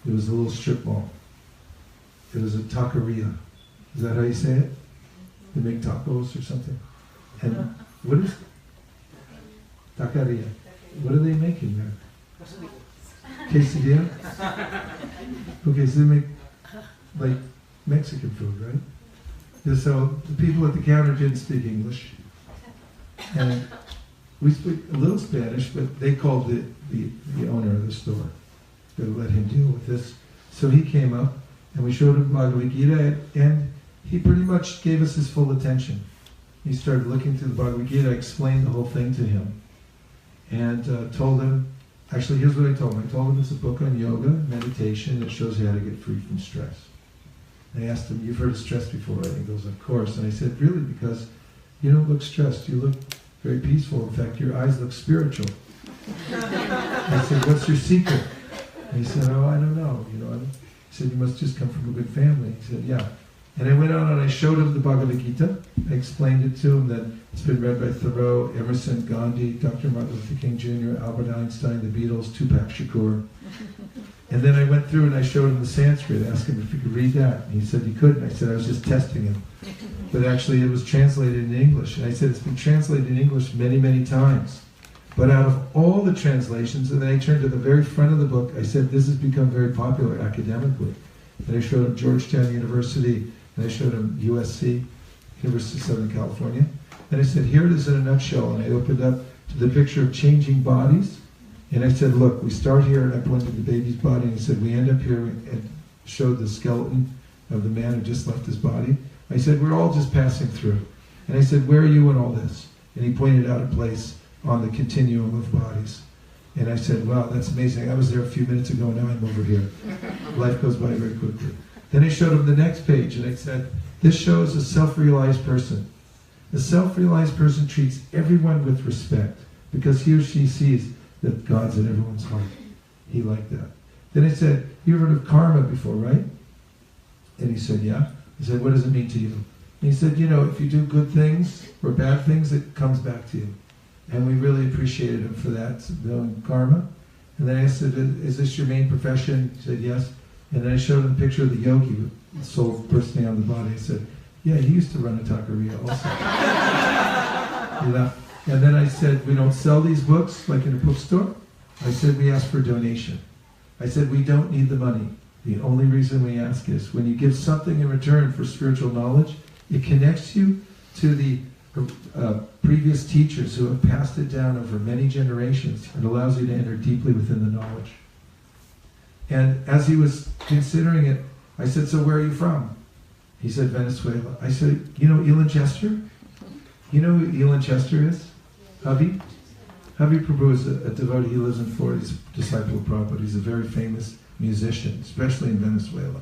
there was a little strip mall. It was a taqueria. Is that how you say it? They make tacos or something. And what is taqueria? What are they making there? Quesadilla? Okay, so they make like Mexican food, right? And so the people at the counter didn't speak English. And we speak a little Spanish, but they called the owner of the store. They let him deal with this. So he came up, and we showed him Bhagavad Gita, and he pretty much gave us his full attention. He started looking through the Bhagavad Gita. I explained the whole thing to him, and told him, actually here's what I told him. I told him it's a book on yoga, meditation, that shows you how to get free from stress. And I asked him, you've heard of stress before, right? And he goes, of course. And I said, really? Because you don't look stressed, you look very peaceful. In fact, your eyes look spiritual. I said, what's your secret? And he said, oh, I don't know. I said, you must just come from a good family. He said, yeah. And I went on and I showed him the Bhagavad Gita. I explained it to him that it's been read by Thoreau, Emerson, Gandhi, Dr. Martin Luther King Jr., Albert Einstein, the Beatles, Tupac Shakur. And then I went through and I showed him the Sanskrit, asked him if he could read that. And he said he couldn't. I said I was just testing him. But actually it was translated in English. And I said it's been translated in English many, many times. But out of all the translations, and then I turned to the very front of the book, I said this has become very popular academically. And I showed him Georgetown University, and I showed him USC, University of Southern California. And I said, here it is in a nutshell. And I opened up to the picture of changing bodies. And I said, look, we start here, and I pointed to the baby's body, and he said, we end up here, and showed the skeleton of the man who just left his body. I said, we're all just passing through. And I said, where are you in all this? And he pointed out a place on the continuum of bodies. And I said, wow, that's amazing. I was there a few minutes ago, now I'm over here. Life goes by very quickly. Then I showed him the next page, and I said, this shows a self-realized person. A self-realized person treats everyone with respect, because he or she sees that God's in everyone's heart. He liked that. Then I said, you've heard of karma before, right? And he said, yeah. I said, what does it mean to you? And he said, if you do good things or bad things, it comes back to you. And we really appreciated him for that, knowing karma. And then I said, is this your main profession? He said, yes. And then I showed him a picture of the yogi with the soul bursting out of the body. I said, yeah, he used to run a taqueria also. And then I said, we don't sell these books like in a bookstore. I said, we ask for a donation. I said, we don't need the money. The only reason we ask is when you give something in return for spiritual knowledge, it connects you to the previous teachers who have passed it down over many generations. It allows you to enter deeply within the knowledge. And as he was considering it, I said, so where are you from? He said, Venezuela. I said, you know Elin Chester? You know who Elin Chester is? Havi? Havi Prabhu is a devotee. He lives in Florida. He's a disciple of Prabhupada. He's a very famous musician, especially in Venezuela.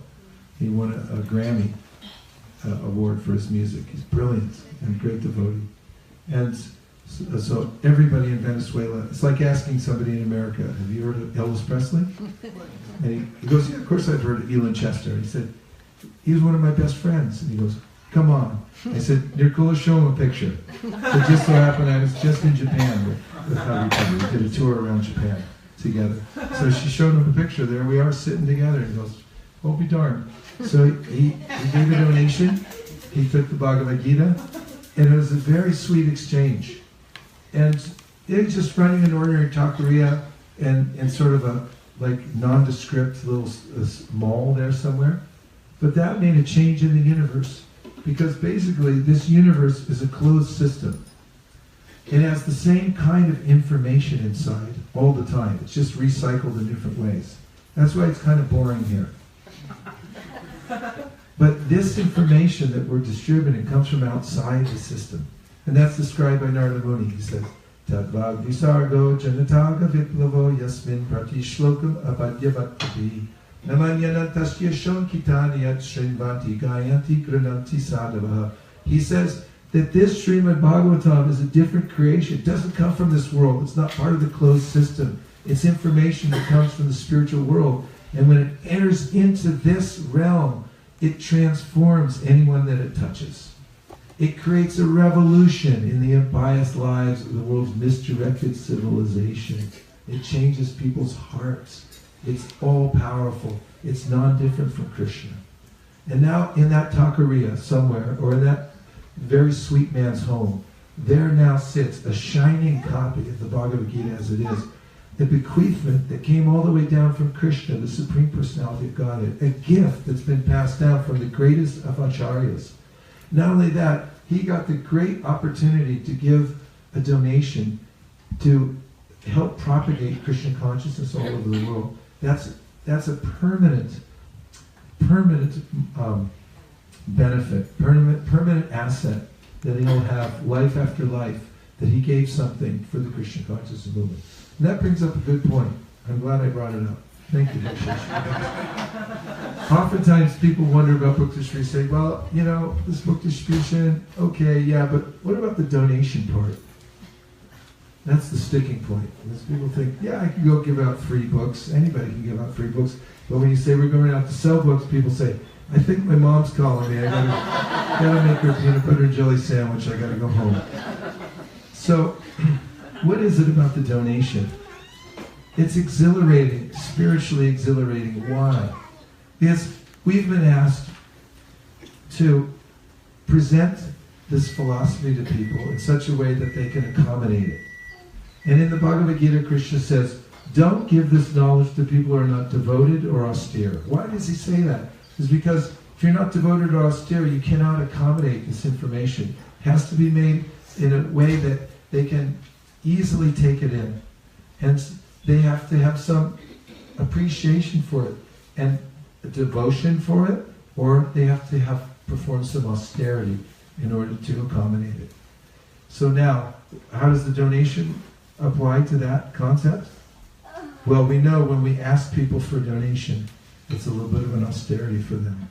He won a Grammy award for his music. He's brilliant and a great devotee. And so everybody in Venezuela, it's like asking somebody in America, have you heard of Elvis Presley? And he goes, yeah, of course I've heard of Elin Chester. He said, he was one of my best friends. And he goes, come on. I said, Nirkula, show him a picture. So just so happened I was just in Japan with Havi. We did a tour around Japan together. So she showed him a picture. There we are sitting together. He goes, oh, be darned. So he gave a donation. He took the Bhagavad Gita. And it was a very sweet exchange. And it was just running an ordinary taqueria and sort of a like nondescript little mall there somewhere. But that made a change in the universe. Because basically this universe is a closed system. It has the same kind of information inside all the time. It's just recycled in different ways. That's why it's kind of boring here. But this information that we're distributing comes from outside the system. And that's described by Narada Muni. He says, Tadvad visargo janataga viplavo yasmin prati shlokam abadyavatati namanyanantasya shankitanyat srinvanti gayanti grananti sadhavaha. He says that this Srimad Bhagavatam is a different creation. It doesn't come from this world. It's not part of the closed system. It's information that comes from the spiritual world. And when it enters into this realm, it transforms anyone that it touches. It creates a revolution in the unbiased lives of the world's misdirected civilization. It changes people's hearts. It's all-powerful. It's non-different from Krishna. And now in that taqueria somewhere, or in that very sweet man's home, there now sits a shining copy of the Bhagavad Gita as it is, the bequeathment that came all the way down from Krishna, the Supreme Personality of Godhead, a gift that's been passed down from the greatest of acharyas. Not only that, he got the great opportunity to give a donation to help propagate Krishna consciousness all over the world. That's a permanent benefit, permanent asset that he'll have life after life, that he gave something for the Krishna consciousness movement. And that brings up a good point. I'm glad I brought it up. Thank you. Oftentimes people wonder about book distribution, say, well, you know, this book distribution, okay, yeah, but what about the donation part? That's the sticking point. Because people think, yeah, I can go give out free books. Anybody can give out free books. But when you say we're going out to sell books, people say, I think my mom's calling me. I gotta make her a peanut butter and jelly sandwich. I gotta go home. So, what is it about the donation? It's exhilarating, spiritually exhilarating. Why? Because we've been asked to present this philosophy to people in such a way that they can accommodate it. And in the Bhagavad Gita, Krishna says, don't give this knowledge to people who are not devoted or austere. Why does he say that? It's because if you're not devoted or austere, you cannot accommodate this information. It has to be made in a way that they can easily take it in. And they have to have some appreciation for it and a devotion for it, or they have to have performed some austerity in order to accommodate it. So now, how does the donation apply to that concept? Well, we know when we ask people for a donation, it's a little bit of an austerity for them.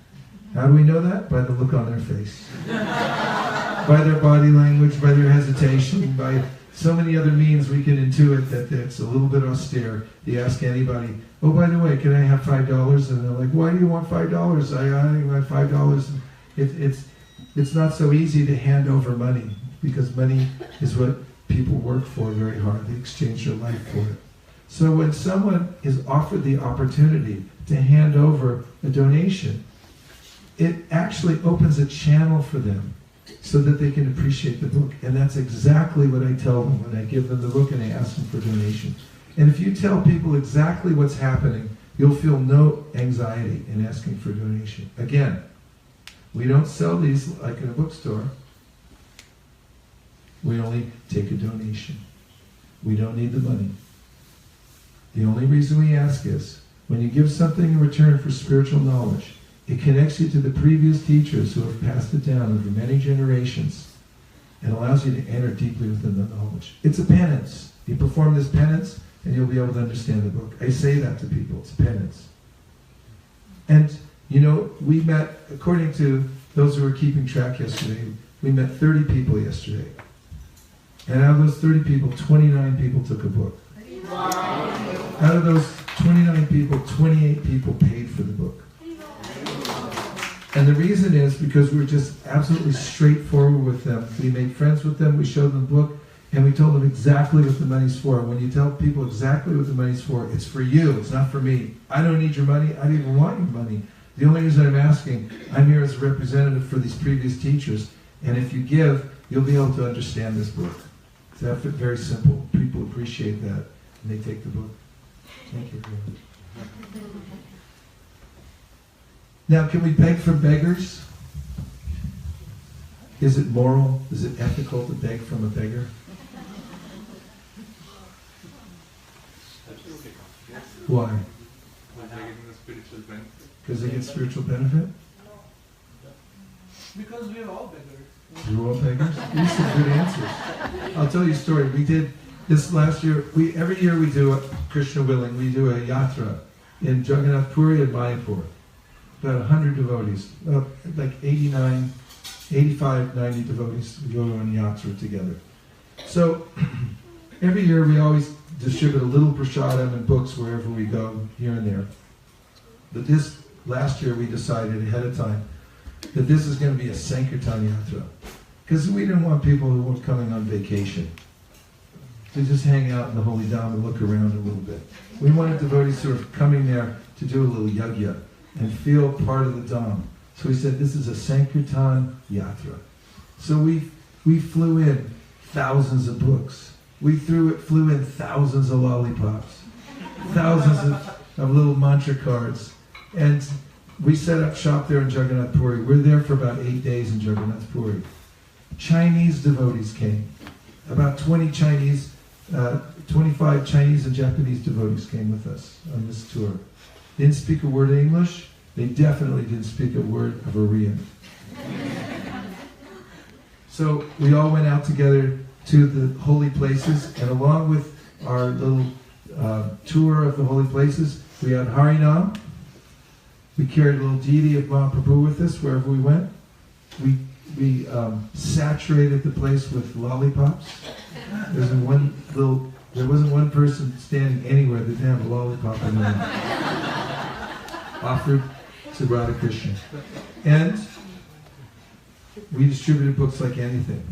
How do we know that? By the look on their face. By their body language, by their hesitation, by so many other means we can intuit that it's a little bit austere. You ask anybody, oh, by the way, can I have $5? And they're like, why do you want $5? I want $5. It's not so easy to hand over money, because money is what people work for very hard. They exchange their life for it. So when someone is offered the opportunity to hand over a donation, it actually opens a channel for them so that they can appreciate the book. And that's exactly what I tell them when I give them the book and I ask them for donation. And if you tell people exactly what's happening, you'll feel no anxiety in asking for a donation. Again, we don't sell these like in a bookstore. We only take a donation. We don't need the money. The only reason we ask is, when you give something in return for spiritual knowledge, it connects you to the previous teachers who have passed it down over many generations and allows you to enter deeply within the knowledge. It's a penance. You perform this penance and you'll be able to understand the book. I say that to people. It's penance. And, you know, we met, according to those who were keeping track yesterday, we met 30 people yesterday. And out of those 30 people, 29 people took a book. Wow. Out of those 29 people, 28 people paid for the book. And the reason is because we were just absolutely straightforward with them. We made friends with them, we showed them the book, and we told them exactly what the money's for. When you tell people exactly what the money's for, it's for you, it's not for me. I don't need your money, I don't even want your money. The only reason I'm asking, I'm here as a representative for these previous teachers, and if you give, you'll be able to understand this book. That's very simple. People appreciate that, and they take the book. Thank you very much. Now, can we beg from beggars? Is it moral? Is it ethical to beg from a beggar? Why? Because they get spiritual benefit? Because we're all beggars. You're all beggars? These are good answers. I'll tell you a story. We did this last year. Every year we do, Krishna willing, we do a yatra in Jagannath Puri and Mayapur. About 100 devotees, like 89, 85, 90 devotees go on yatra together. So every year we always distribute a little prasadam and books wherever we go, here and there. But this last year we decided ahead of time that this is going to be a Sankirtan yatra. Because we didn't want people who were coming on vacation to just hang out in the Holy Dham and look around a little bit. We wanted devotees who are coming there to do a little yajna and feel part of the Dham. So we said this is a Sankirtan yatra. So we flew in thousands of books. We flew in thousands of lollipops, thousands of little mantra cards. And we set up shop there in Jagannath Puri. We're there for about 8 days in Jagannath Puri. Chinese devotees came. About 25 Chinese and Japanese devotees came with us on this tour. They didn't speak a word of English. They definitely didn't speak a word of Oriyan. So we all went out together to the holy places, and along with our little tour of the holy places, we had Harinam. We carried a little deity of Mahaprabhu with us wherever we went. We saturated the place with lollipops. There wasn't one person standing anywhere that didn't have a lollipop in their mouth. Offered to Radha Krishna. And we distributed books like anything.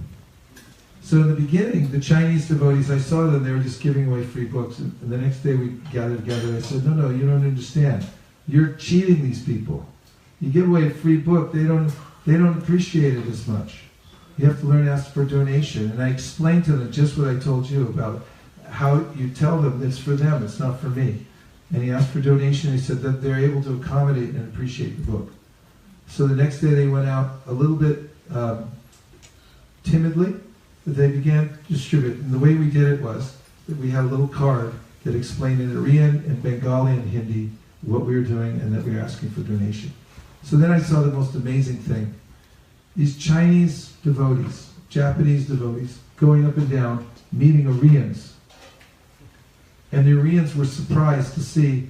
So in the beginning, the Chinese devotees, I saw them, they were just giving away free books. And the next day we gathered together, I said, no, you don't understand. You're cheating these people. You give away a free book, they don't appreciate it as much. You have to learn to ask for donation. And I explained to them just what I told you about how you tell them it's for them, it's not for me. And he asked for donation, and he said that they're able to accommodate and appreciate the book. So the next day they went out a little bit timidly, but they began to distribute. And the way we did it was that we had a little card that explained in Oriyan and Bengali and Hindi what we were doing and that we were asking for donation. So then I saw the most amazing thing. These Chinese devotees, Japanese devotees, going up and down, meeting Oriyans. And the Oriyans were surprised to see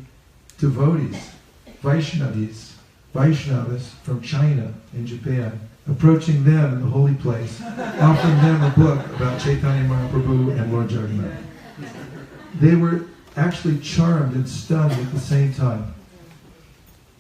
devotees, Vaishnavas from China and Japan, approaching them in the holy place, offering them a book about Chaitanya Mahaprabhu and Lord Jagannath. They were actually charmed and stunned at the same time.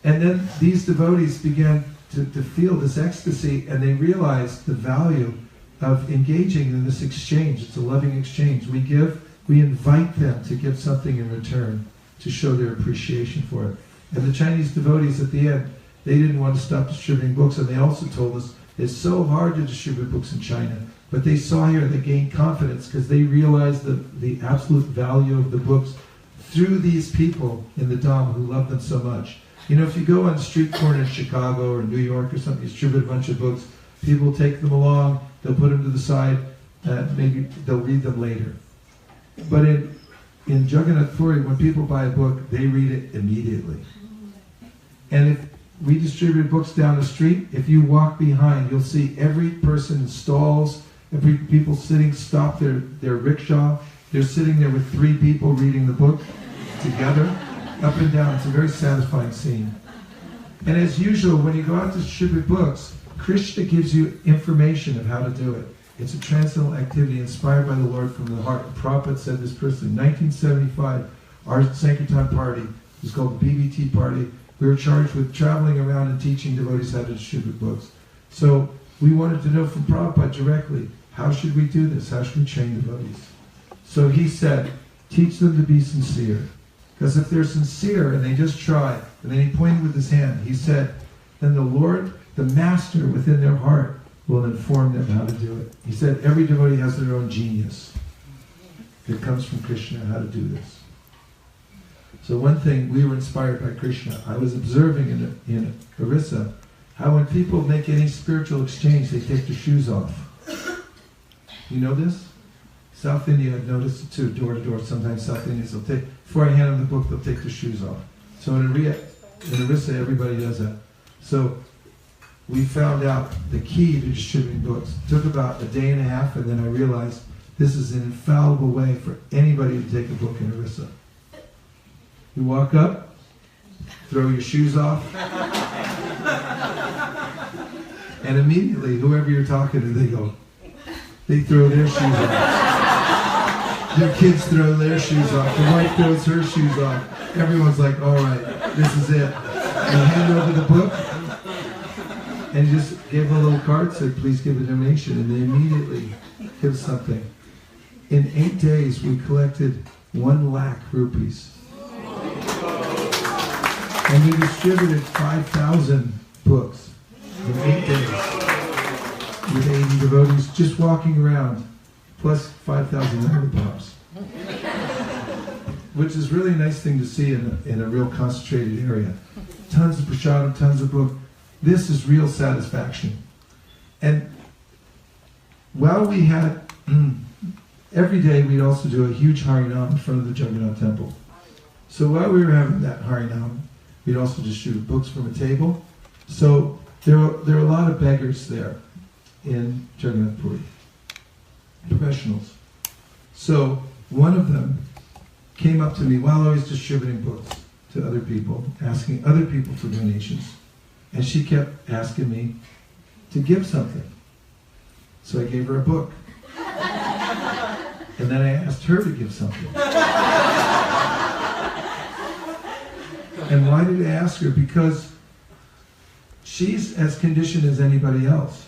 And then these devotees began to feel this ecstasy, and they realized the value of engaging in this exchange. It's a loving exchange. We invite them to give something in return to show their appreciation for it. And the Chinese devotees at the end, they didn't want to stop distributing books, and they also told us it's so hard to distribute books in China. But they saw here, they gained confidence because they realized the absolute value of the books through these people in the Dham who love them so much. You know, if you go on the street corner in Chicago or New York or something, you distribute a bunch of books, people take them along, they'll put them to the side, maybe they'll read them later. But in Jagannath Puri, when people buy a book, they read it immediately. And if we distribute books down the street, if you walk behind, you'll see every person in stalls, every people sitting, stop their rickshaw. They're sitting there with 3 people reading the book together, up and down. It's a very satisfying scene. And as usual, when you go out to distribute books, Krishna gives you information of how to do it. It's a transcendental activity inspired by the Lord from the heart. Prabhupada said this person. In 1975, our Sankirtan party was called the BBT party. We were charged with traveling around and teaching devotees how to distribute books. So we wanted to know from Prabhupada directly, how should we do this? How should we train devotees? So he said, teach them to be sincere. Because if they're sincere and they just try, and then he pointed with his hand, he said, then the Lord, the Master within their heart, will inform them how to do it. He said every devotee has their own genius. It comes from Krishna how to do this. So one thing, we were inspired by Krishna. I was observing in Orissa how when people make any spiritual exchange, they take their shoes off. You know this? South India, I've noticed it too, door to door. Sometimes South Indians will take, before I hand them the book, they'll take their shoes off. So in Orissa, everybody does that. So we found out the key to distributing books. It took about a day and a half, and then I realized this is an infallible way for anybody to take a book in Orissa. You walk up, throw your shoes off, and immediately, whoever you're talking to, they throw their shoes off. Their kids throw their shoes off. The wife throws her shoes off. Everyone's like, all right, this is it. And you hand over the book, and you just gave a little card, said, please give a donation, and they immediately give something. In 8 days, we collected 1 lakh rupees. And we distributed 5,000 books in 8 days with 80 devotees just walking around, plus 5,000 lollipops. Which is really a nice thing to see in a real concentrated area. Tons of prasadam, tons of books. This is real satisfaction. And while we had, every day we'd also do a huge Harinam in front of the Jagannath temple. So while we were having that Harinam, we'd also distribute books from a table. So there are a lot of beggars there in Jagannath Puri, professionals. So one of them came up to me while I was distributing books to other people, asking other people for donations. And she kept asking me to give something. So I gave her a book. And then I asked her to give something. And why did I ask her? Because she's as conditioned as anybody else.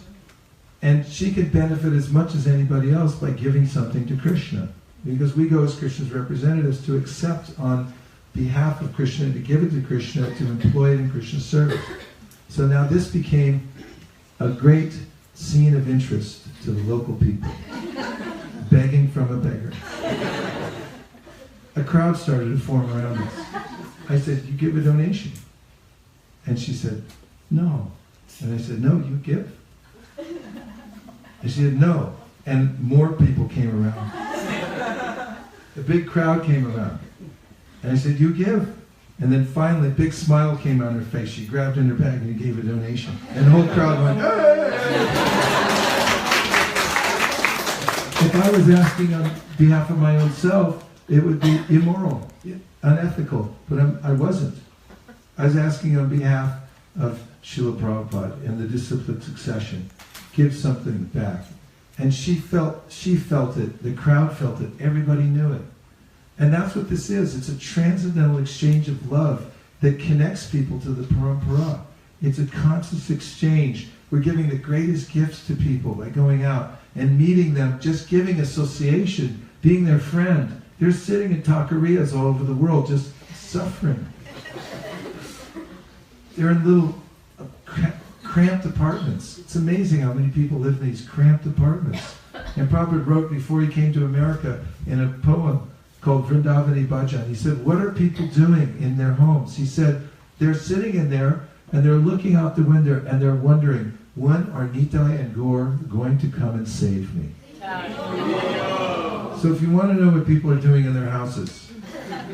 And she could benefit as much as anybody else by giving something to Krishna. Because we go as Krishna's representatives to accept on behalf of Krishna, to give it to Krishna, to employ it in Krishna's service. So now this became a great scene of interest to the local people. Begging from a beggar. A crowd started to form around us. I said, you give a donation? And she said, no. And I said, no, you give? And she said, no. And more people came around. A big crowd came around. And I said, you give? And then finally, a big smile came on her face. She grabbed in her bag and gave a donation. And the whole crowd went, hey! If I was asking on behalf of my own self, it would be immoral, unethical. But I wasn't. I was asking on behalf of Srila Prabhupada and the disciplic succession. Give something back. And she felt it. The crowd felt it. Everybody knew it. And that's what this is. It's a transcendental exchange of love that connects people to the parampara. It's a constant exchange. We're giving the greatest gifts to people by going out and meeting them, just giving association, being their friend. They're sitting in taquerias all over the world, just suffering. They're in little cramped apartments. It's amazing how many people live in these cramped apartments. And Prabhupada wrote before he came to America in a poem called Vrindavani Bhajan. He said, what are people doing in their homes? He said, they're sitting in there and they're looking out the window and they're wondering, when are Nitai and Gaur going to come and save me? So if you want to know what people are doing in their houses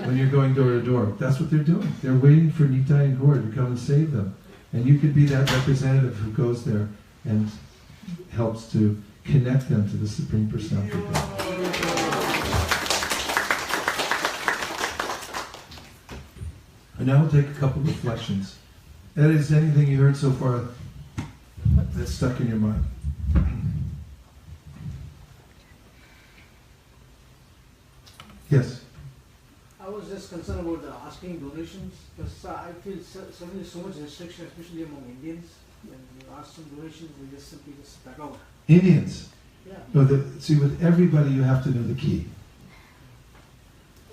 when you're going door to door, that's what they're doing. They're waiting for Nitai and Gaur to come and save them. And you could be that representative who goes there and helps to connect them to the Supreme Personality of God. And now we'll take a couple of reflections. Ed, is anything you heard so far that's stuck in your mind? Yes? I was just concerned about asking donations because I feel suddenly so much restriction, especially among Indians. When you ask some donations, they just simply just back out. Indians? Yeah. No, see, with everybody you have to know the key.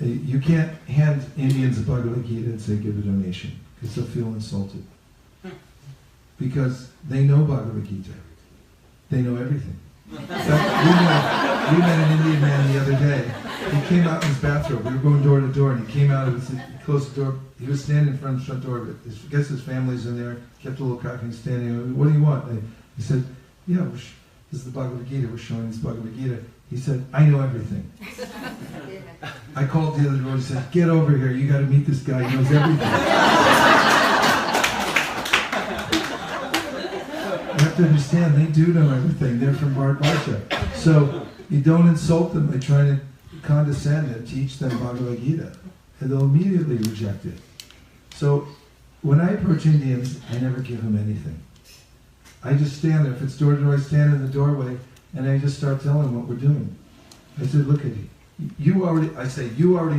You can't hand Indians a Bhagavad Gita and say give a donation because they'll feel insulted. Because they know Bhagavad Gita. They know everything. In fact, we met an Indian man the other day. He came out in his bathrobe. We were going door to door, and he came out. He closed the door. He was standing in front of the front door. But I guess his family's in there. Kept a little cock and standing. What do you want? And he said, "Yeah, this is the Bhagavad Gita. We're showing this Bhagavad Gita." He said, "I know everything." I called the other door and said, "Get over here. You got to meet this guy. He knows everything." You have to understand, they do know everything. They're from Bharatvarsha. So you don't insult them by trying to condescend and teach them Bhagavad Gita. And they'll immediately reject it. So when I approach Indians, I never give them anything. I just stand there. If it's door to door, I stand in the doorway and I just start telling them what we're doing. I said, look at you. You already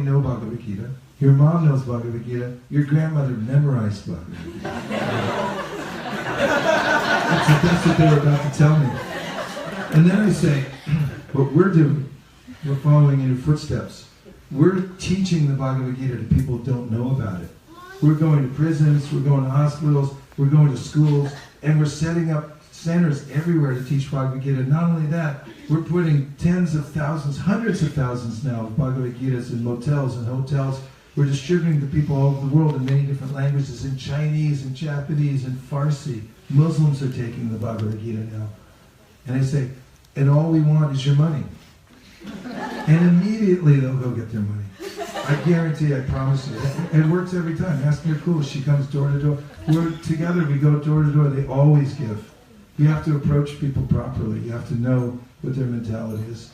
know Bhagavad Gita. Your mom knows Bhagavad Gita. Your grandmother memorized Bhagavad Gita. That's what they were about to tell me. And then I say, what we're doing, we're following in your footsteps. We're teaching the Bhagavad Gita to people who don't know about it. We're going to prisons, we're going to hospitals, we're going to schools, and we're setting up centers everywhere to teach Bhagavad Gita. Not only that, we're putting tens of thousands, hundreds of thousands now of Bhagavad Gitas in motels and hotels. We're distributing to people all over the world in many different languages, in Chinese, in Japanese, in Farsi. Muslims are taking the Bhagavad Gita now. And I say, and all we want is your money. And immediately they'll go get their money. I guarantee, I promise you. It works every time. Ask Nicole, she comes door to door. We're together, we go door to door, they always give. You have to approach people properly. You have to know what their mentality is.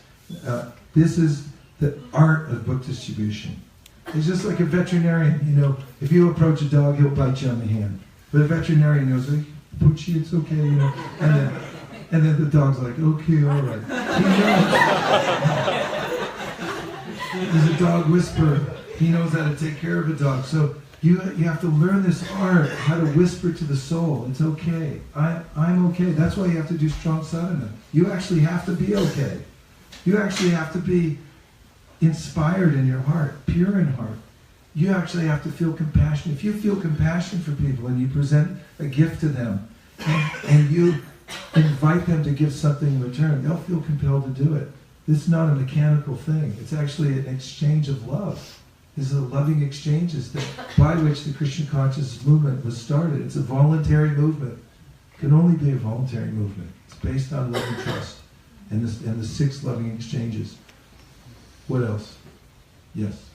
This is the art of book distribution. It's just like a veterinarian, you know, if you approach a dog, he'll bite you on the hand. But a veterinarian knows, like, Poochie, it's okay, you know. And then the dog's like, okay, all right. He knows. There's a dog whisperer. He knows how to take care of a dog. So you have to learn this art, how to whisper to the soul. It's okay. I'm okay. That's why you have to do strong sadhana. You actually have to be okay. You actually have to be inspired in your heart, pure in heart. You actually have to feel compassion. If you feel compassion for people and you present a gift to them and you invite them to give something in return, they'll feel compelled to do it. This is not a mechanical thing. It's actually an exchange of love. These are the loving exchanges by which the Krishna consciousness movement was started. It's a voluntary movement. It can only be a voluntary movement. It's based on love and trust and the 6 loving exchanges. What else? Yes?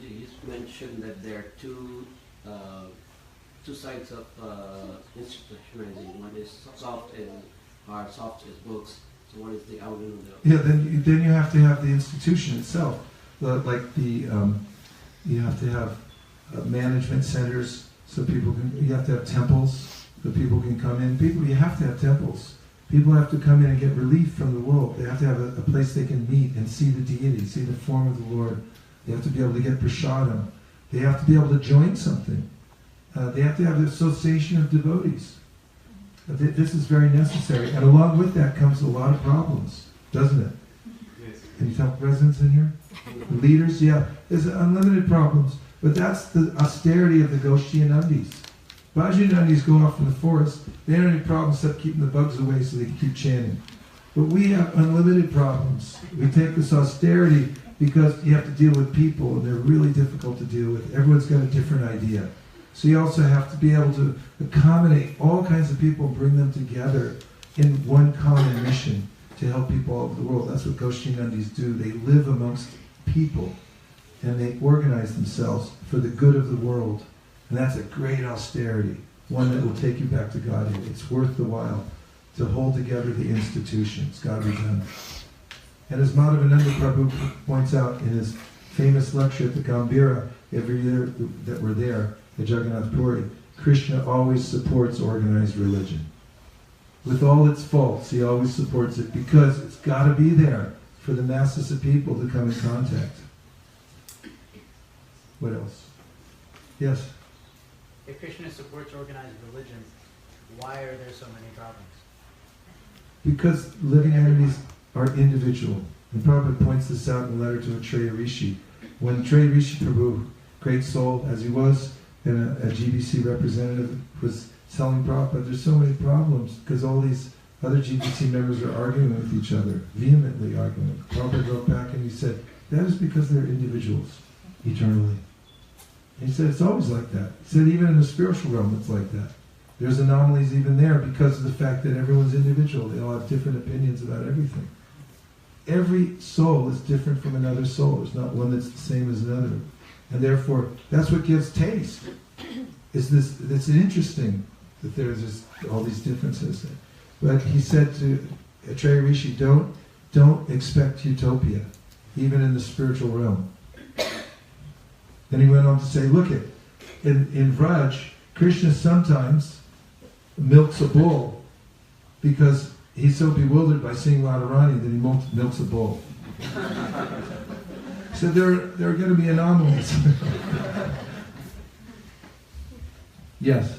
You just mentioned that there are two sides of institutionalizing. One is soft and hard. Soft is books. So one is the outer and the... Yeah, then you have to have the institution itself. You have to have management centers so people can... You have to have temples so people can come in. You have to have temples. People have to come in and get relief from the world. They have to have a place they can meet and see the deity, see the form of the Lord. They have to be able to get prasadam. They have to be able to join something. They have to have the association of devotees. This is very necessary. And along with that comes a lot of problems, doesn't it? Yes. Can you tell residents in here? Leaders, yeah. There's unlimited problems. But that's the austerity of the Goshtiyanandis. Vajanandis go off in the forest. They don't have any problems except keeping the bugs away so they can keep chanting. But we have unlimited problems. We take this austerity because you have to deal with people and they're really difficult to deal with. Everyone's got a different idea. So you also have to be able to accommodate all kinds of people, bring them together in one common mission. to help people all over the world. That's what Goshinandis do. They live amongst people and they organize themselves for the good of the world. And that's a great austerity, one that will take you back to Godhead. It's worth the while to hold together the institutions. God be done. And as Madhavananda Prabhu points out in his famous lecture at the Gambhira every year that we're there at Jagannath Puri, Krishna always supports organized religion. With all its faults, he always supports it because it's got to be there for the masses of people to come in contact. What else? Yes? If Krishna supports organized religion, why are there so many problems? Because living entities are individual. And Prabhupada points this out in a letter to Maitreya Rishi. When Maitreya Rishi Prabhu, great soul as he was, and a GBC representative, was telling Prabhupada, there's so many problems because all these other GBC members are arguing with each other, vehemently arguing. Prabhupada wrote back and he said, that is because they're individuals, eternally. And he said, it's always like that. He said, even in the spiritual realm, it's like that. There's anomalies even there because of the fact that everyone's individual. They all have different opinions about everything. Every soul is different from another soul. There's not one that's the same as another. And therefore, that's what gives taste. It's interesting that there's just all these differences. But he said to Maitreya Rishi, don't expect utopia, even in the spiritual realm. Then he went on to say, look at, in Vraj, Krishna sometimes milks a bull because he's so bewildered by seeing Radharani that he milks a bull. So there are going to be anomalies. Yes?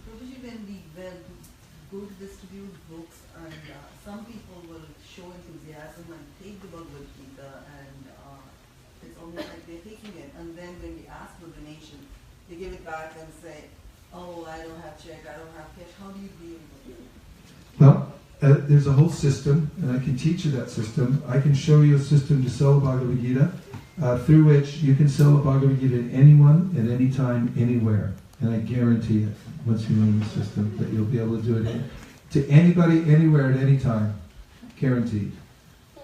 Prabhuji, when we go to distribute books and some people will show enthusiasm and take the Bhagavad Gita and it's almost like they're taking it, and then when we ask for donation, they give it back and say, oh, I don't have check, I don't have cash. How do you deal with it? Well, there's a whole system, and I can teach you that system. I can show you a system to sell a Bhagavad Gita, through which you can sell a Bhagavad Gita to anyone, at any time, anywhere. And I guarantee it, once you learn the system, that you'll be able to do it to anybody, anywhere, at any time. Guaranteed.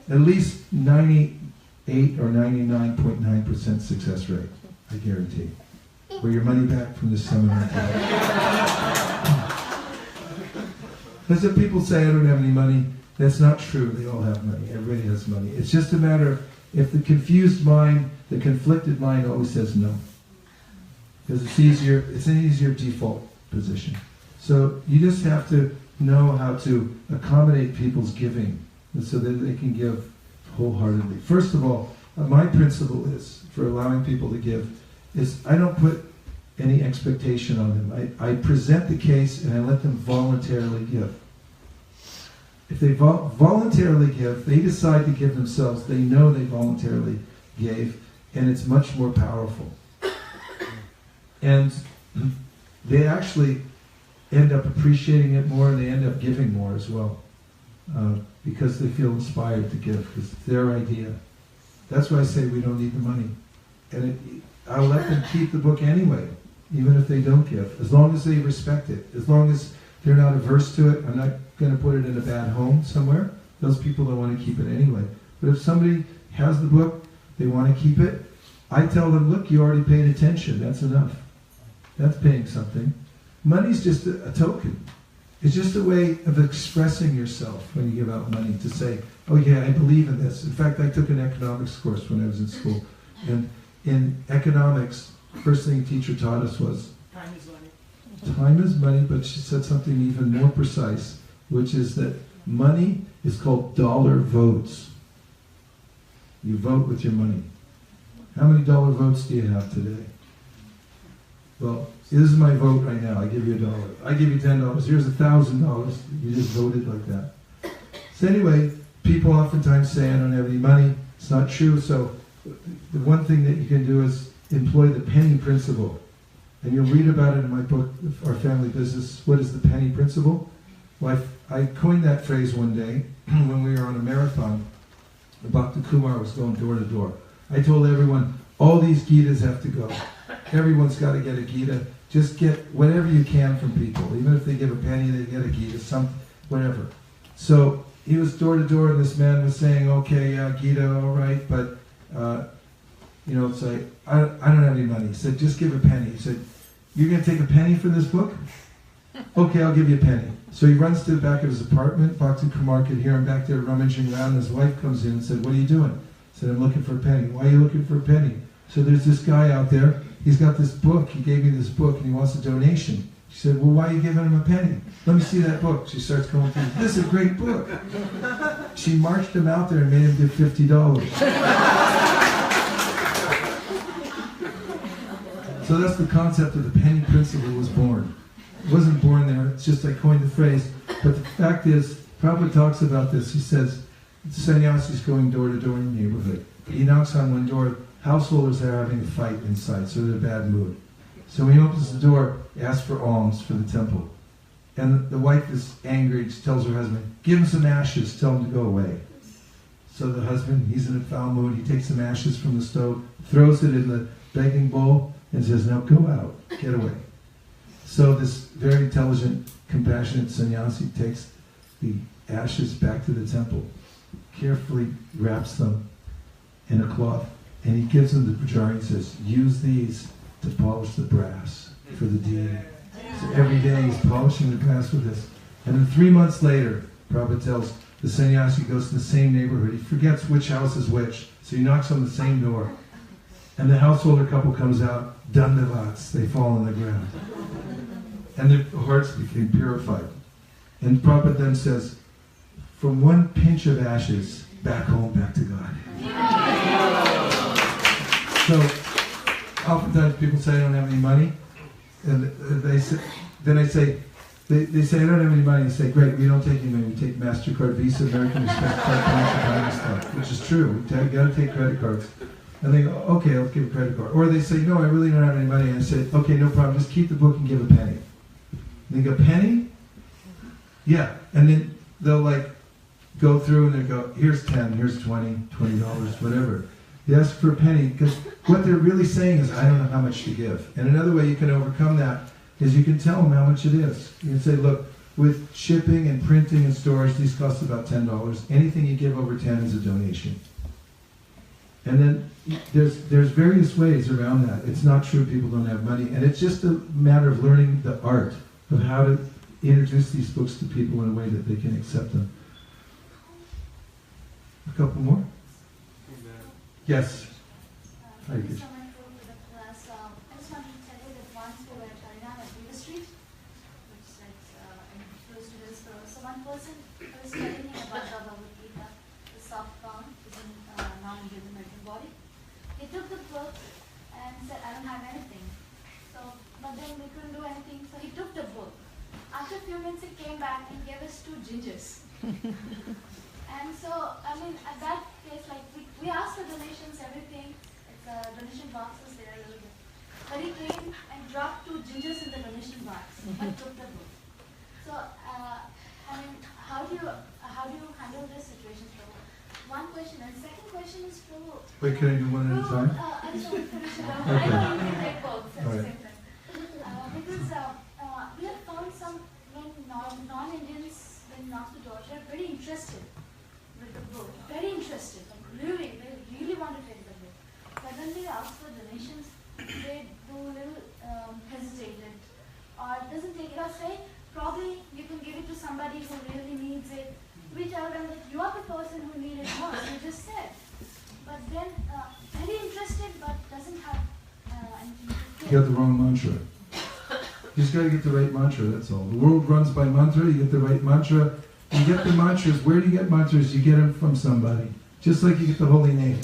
At least 98 or 99.9% success rate, I guarantee. Or your money back from this seminar. Because if people say, I don't have any money, that's not true. They all have money. Everybody has money. It's just a matter of, if the confused mind, the conflicted mind always says no. Because it's an easier default position. So you just have to know how to accommodate people's giving so that they can give wholeheartedly. First of all, my principle is, for allowing people to give, is I don't put any expectation on them. I present the case and I let them voluntarily give. If they voluntarily give, they decide to give themselves, they know they voluntarily gave, and it's much more powerful. And they actually end up appreciating it more, and they end up giving more as well. Because they feel inspired to give, because it's their idea. That's why I say we don't need the money. And I'll let them keep the book anyway, even if they don't give, as long as they respect it, as long as they're not averse to it. I'm not going to put it in a bad home somewhere. Those people don't want to keep it anyway. But if somebody has the book, they want to keep it, I tell them, look, you already paid attention, that's enough. That's paying something. Money's just a token. It's just a way of expressing yourself when you give out money, to say, oh yeah, I believe in this. In fact, I took an economics course when I was in school. And in economics, first thing the teacher taught us was, Time is money. time is money, but she said something even more precise, which is that money is called dollar votes. You vote with your money. How many dollar votes do you have today? Well, this is my vote right now. I give you $1. I give you $10. Here's $1,000. You just voted like that. So anyway, people oftentimes say, I don't have any money. It's not true. So the one thing that you can do is employ the penny principle. And you'll read about it in my book, Our Family Business. What is the penny principle? Well, I coined that phrase one day when we were on a marathon. Bhakta Kumar was going door to door. I told everyone, all these Gitas have to go. Everyone's got to get a Gita. Just get whatever you can from people. Even if they give a penny, they get a Gita, whatever. So he was door to door, and this man was saying, okay, Gita, all right, but, it's like, I don't have any money. He said, just give a penny. He said, you're going to take a penny for this book? Okay, I'll give you a penny. So he runs to the back of his apartment. Bhakti Kumar could hear him back there rummaging around, and his wife comes in and said, what are you doing? He said, I'm looking for a penny. Why are you looking for a penny? So there's this guy out there, he's got this book, he gave me this book, and he wants a donation. She said, well, why are you giving him a penny? Let me see that book. She starts going through, this is a great book. She marched him out there and made him give $50. So that's the concept of the penny principle was born. It wasn't born there, it's just I coined the phrase. But the fact is, Prabhupada talks about this. He says, the sannyasi is going door to door in the neighborhood. He knocks on one door, householders are having a fight inside, so they're in a bad mood. So when he opens the door, he asks for alms for the temple. And the wife is angry, she tells her husband, give him some ashes, tell him to go away. So the husband, he's in a foul mood, he takes some ashes from the stove, throws it in the begging bowl, and says, now go out, get away. So this very intelligent, compassionate sannyasi takes the ashes back to the temple, carefully wraps them in a cloth, and he gives them the pujari and says, use these to polish the brass for the deity. So every day he's polishing the brass with this. And then 3 months later, Prabhupada tells, the sannyasi goes to the same neighborhood. He forgets which house is which, so he knocks on the same door. And the householder couple comes out, dandavats, they fall on the ground. And their hearts became purified. And Prabhupada then says, from one pinch of ashes, back home, back to God. So, oftentimes people say I don't have any money. And they say, then I say, they say I don't have any money. I say, great, we don't take any money. We take MasterCard, Visa, American Express, card, stuff, which is true. You got to take credit cards. And they go, okay, I'll give a credit card. Or they say, no, I really don't have any money. And I say, okay, no problem, just keep the book and give a penny. And they go, penny? Yeah. And then they'll go through and they go, here's 10, here's 20, $20, whatever. They ask for a penny because what they're really saying is, I don't know how much to give. And another way you can overcome that is you can tell them how much it is. You can say, look, with shipping and printing and storage, these cost about $10. Anything you give over 10 is a donation. And then there's various ways around that. It's not true people don't have money, and it's just a matter of learning the art of how to introduce these books to people in a way that they can accept them. A couple more? Yes. Hi, Thank you so much for the class. I just wanted to tell you that once we were at Harinam at River Street, which is close to Hillsborough. So one person was telling me about the Bhagavad Gita, the soft form, is in non-living mental body. He took the book and said, I don't have anything. So, but then we couldn't do anything, so he took the book. After a few minutes, he came back and gave us 2 gingers. And so, I mean, at that case, we asked for donations, everything. It's donation boxes there a little bit. But he came and dropped 2 gingers in the donation box, but took the book. So, I mean, how do you handle this situation? So, one question, and second question is for. Wait, can I do one at a time? I just want to finish it off. Okay. I know you can take both at the All right. same time. Because we have found some non-Indians when knock the door, they're very interested with the book, very interested, they really want to take the book. But when we ask for donations, they do a little hesitate or doesn't take it, or say, probably you can give it to somebody who really needs it. We tell them that you are the person who needs it more, you just said. But then, very interested, but doesn't have anything to give. You got the wrong mantra. You just got to get the right mantra, that's all. The world runs by mantra, you get the right mantra. You get the mantras. Where do you get mantras? You get them from somebody. Just like you get the holy name.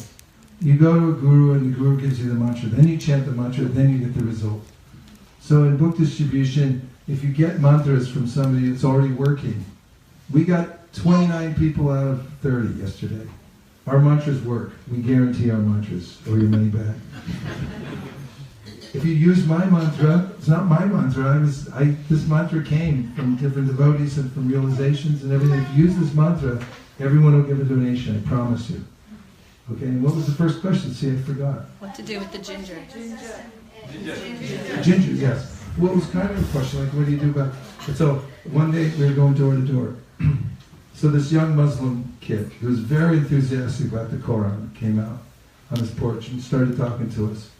You go to a guru and the guru gives you the mantra. Then you chant the mantra, then you get the result. So in book distribution, if you get mantras from somebody that's already working, we got 29 people out of 30 yesterday. Our mantras work. We guarantee our mantras, or your money back. If you use my mantra, it's not my mantra. This mantra came from different devotees and from realizations and everything. If you use this mantra, everyone will give a donation, I promise you. Okay, and what was the first question? See, I forgot. What to do with the ginger? Ginger, yes. Well, it was kind of a question, like what do you do about it? So, one day we were going door to door. So this young Muslim kid who was very enthusiastic about the Quran came out on his porch and started talking to us.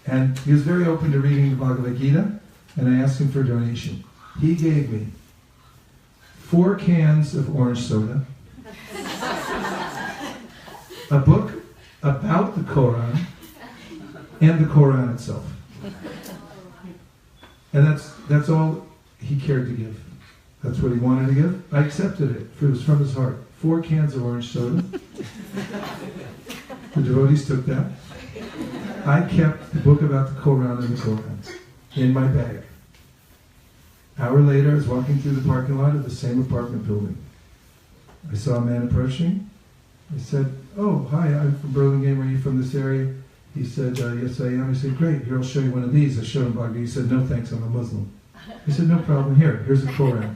And he was very open to reading the Bhagavad Gita, and I asked him for a donation. He gave me 4 cans of orange soda, a book about the Quran, and the Quran itself. And that's all he cared to give. That's what he wanted to give. I accepted it. It was from his heart. 4 cans of orange soda. The devotees took that. I kept the book about the Quran and the Quran in my bag. An hour later, I was walking through the parking lot of the same apartment building. I saw a man approaching. I said, "Oh, hi, I'm from Burlingame. Are you from this area?" He said, "Yes, I am." I said, "Great, here, I'll show you one of these." I showed him Bhagavad Gita. He said, "No, thanks, I'm a Muslim." I said, "No problem. Here's a Quran."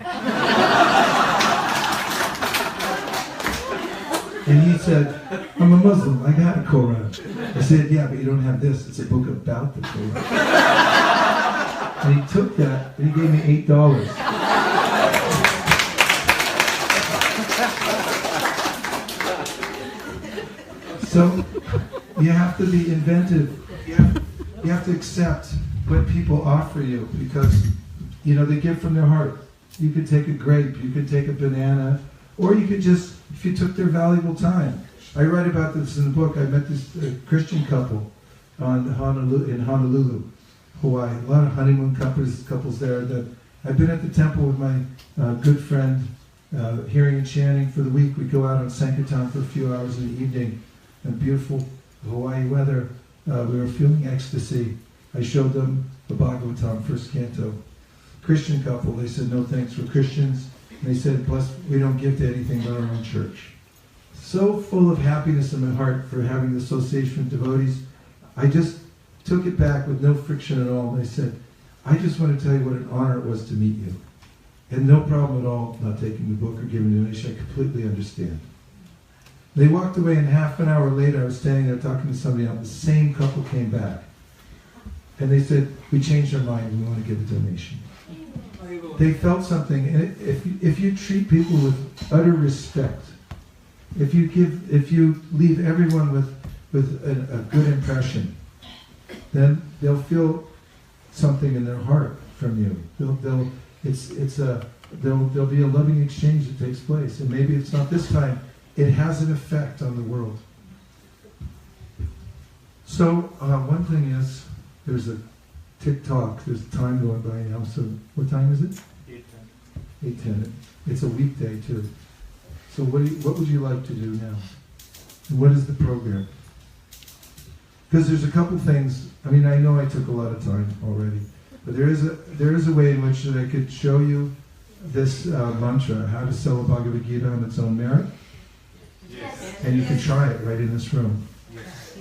And he said, "I'm a Muslim. I got a Quran." I said, "Yeah, but you don't have this. It's a book about the Quran." And he took that and he gave me $8. So you have to be inventive. You have to accept what people offer you because, they give from their heart. You could take a grape, you could take a banana, or you could just, if you took their valuable time. I write about this in the book. I met this Christian couple in Honolulu, Hawaii. A lot of honeymoon couples there. I've been at the temple with my good friend, hearing and chanting for the week. We go out on Sankirtan for a few hours in the evening. And beautiful Hawaii weather. We were feeling ecstasy. I showed them the Bhagavatam, first canto. Christian couple, they said, "No thanks, we're Christians." And they said, "Plus, we don't give to anything but our own church." So full of happiness in my heart for having the association with devotees, I just took it back with no friction at all. And I said, "I just want to tell you what an honor it was to meet you. And no problem at all not taking the book or giving a donation. I completely understand." They walked away, and half an hour later, I was standing there talking to somebody else. The same couple came back. And they said, "We changed our mind. We want to give a donation." They felt something. And if you treat people with utter respect, if you leave everyone with a good impression, then they'll feel something in their heart from you. There'll be a loving exchange that takes place. And maybe it's not this time. It has an effect on the world. So one thing is, there's a tick-tock, there's time going by now. So what time is it? 8:10. 8:10. It's a weekday too. So what would you like to do now? And what is the program? Because there's a couple things. I mean, I know I took a lot of time already, but there is a way in which I could show you this mantra, how to sell a Bhagavad Gita on its own merit. Yes. And you can try it right in this room. Yes.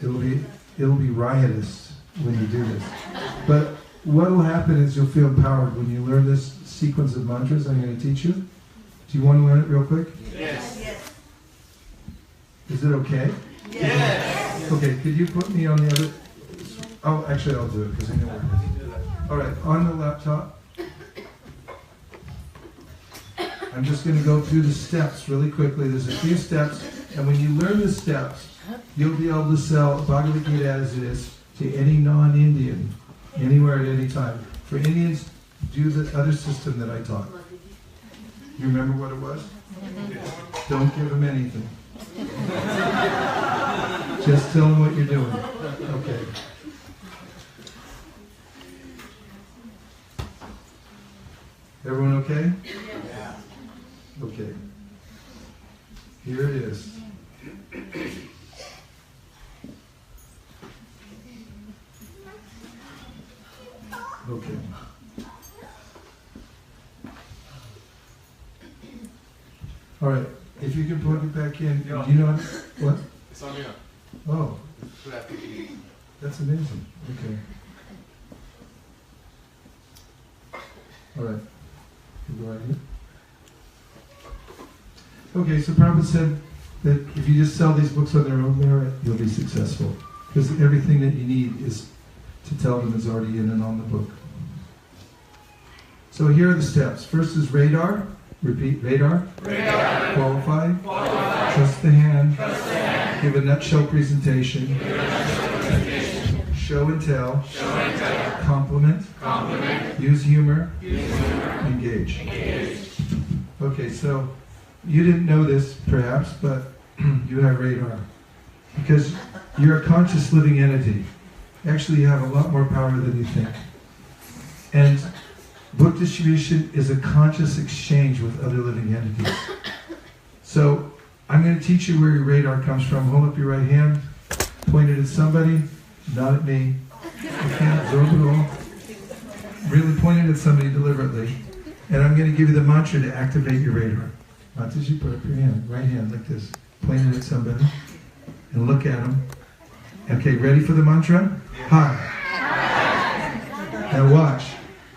It'll be riotous when you do this. But what will happen is you'll feel empowered when you learn this sequence of mantras I'm going to teach you. Do you want to learn it real quick? Yes. Is it okay? Yes. Okay, could you put me on the other... Oh, actually I'll do it because I know where it is. Alright, on the laptop. I'm just going to go through the steps really quickly. There's a few steps, and when you learn the steps, you'll be able to sell Bhagavad Gita as it is to any non-Indian, anywhere at any time. For Indians, do the other system that I taught. You remember what it was? Don't give them anything. Just tell them what you're doing. Okay. Everyone okay? Yeah. Okay. Here it is. Okay. All right. If you can plug it back in. Yeah. Do you know what? It's on here. Oh, Through application. that's amazing. Okay. All right. You go right here. Okay, so Prabhupada said that if you just sell these books on their own merit, you'll be successful. Because everything that you need is to tell them is already in and on the book. So here are the steps. First is radar. Repeat, radar? Qualified? Trust the hand. Give a nutshell presentation. Show and tell. Compliment. Use humor. Engage. Okay, so you didn't know this perhaps, but you have radar. Because you're a conscious living entity. Actually, you have a lot more power than you think. And book distribution is a conscious exchange with other living entities. So, I'm going to teach you where your radar comes from. Hold up your right hand, point it at somebody, not at me. You can't absorb it all. Really point it at somebody deliberately. And I'm going to give you the mantra to activate your radar. Mataji, put up your hand, right hand, like this. Point it at somebody, and look at them. Okay, ready for the mantra? Hi. Now watch.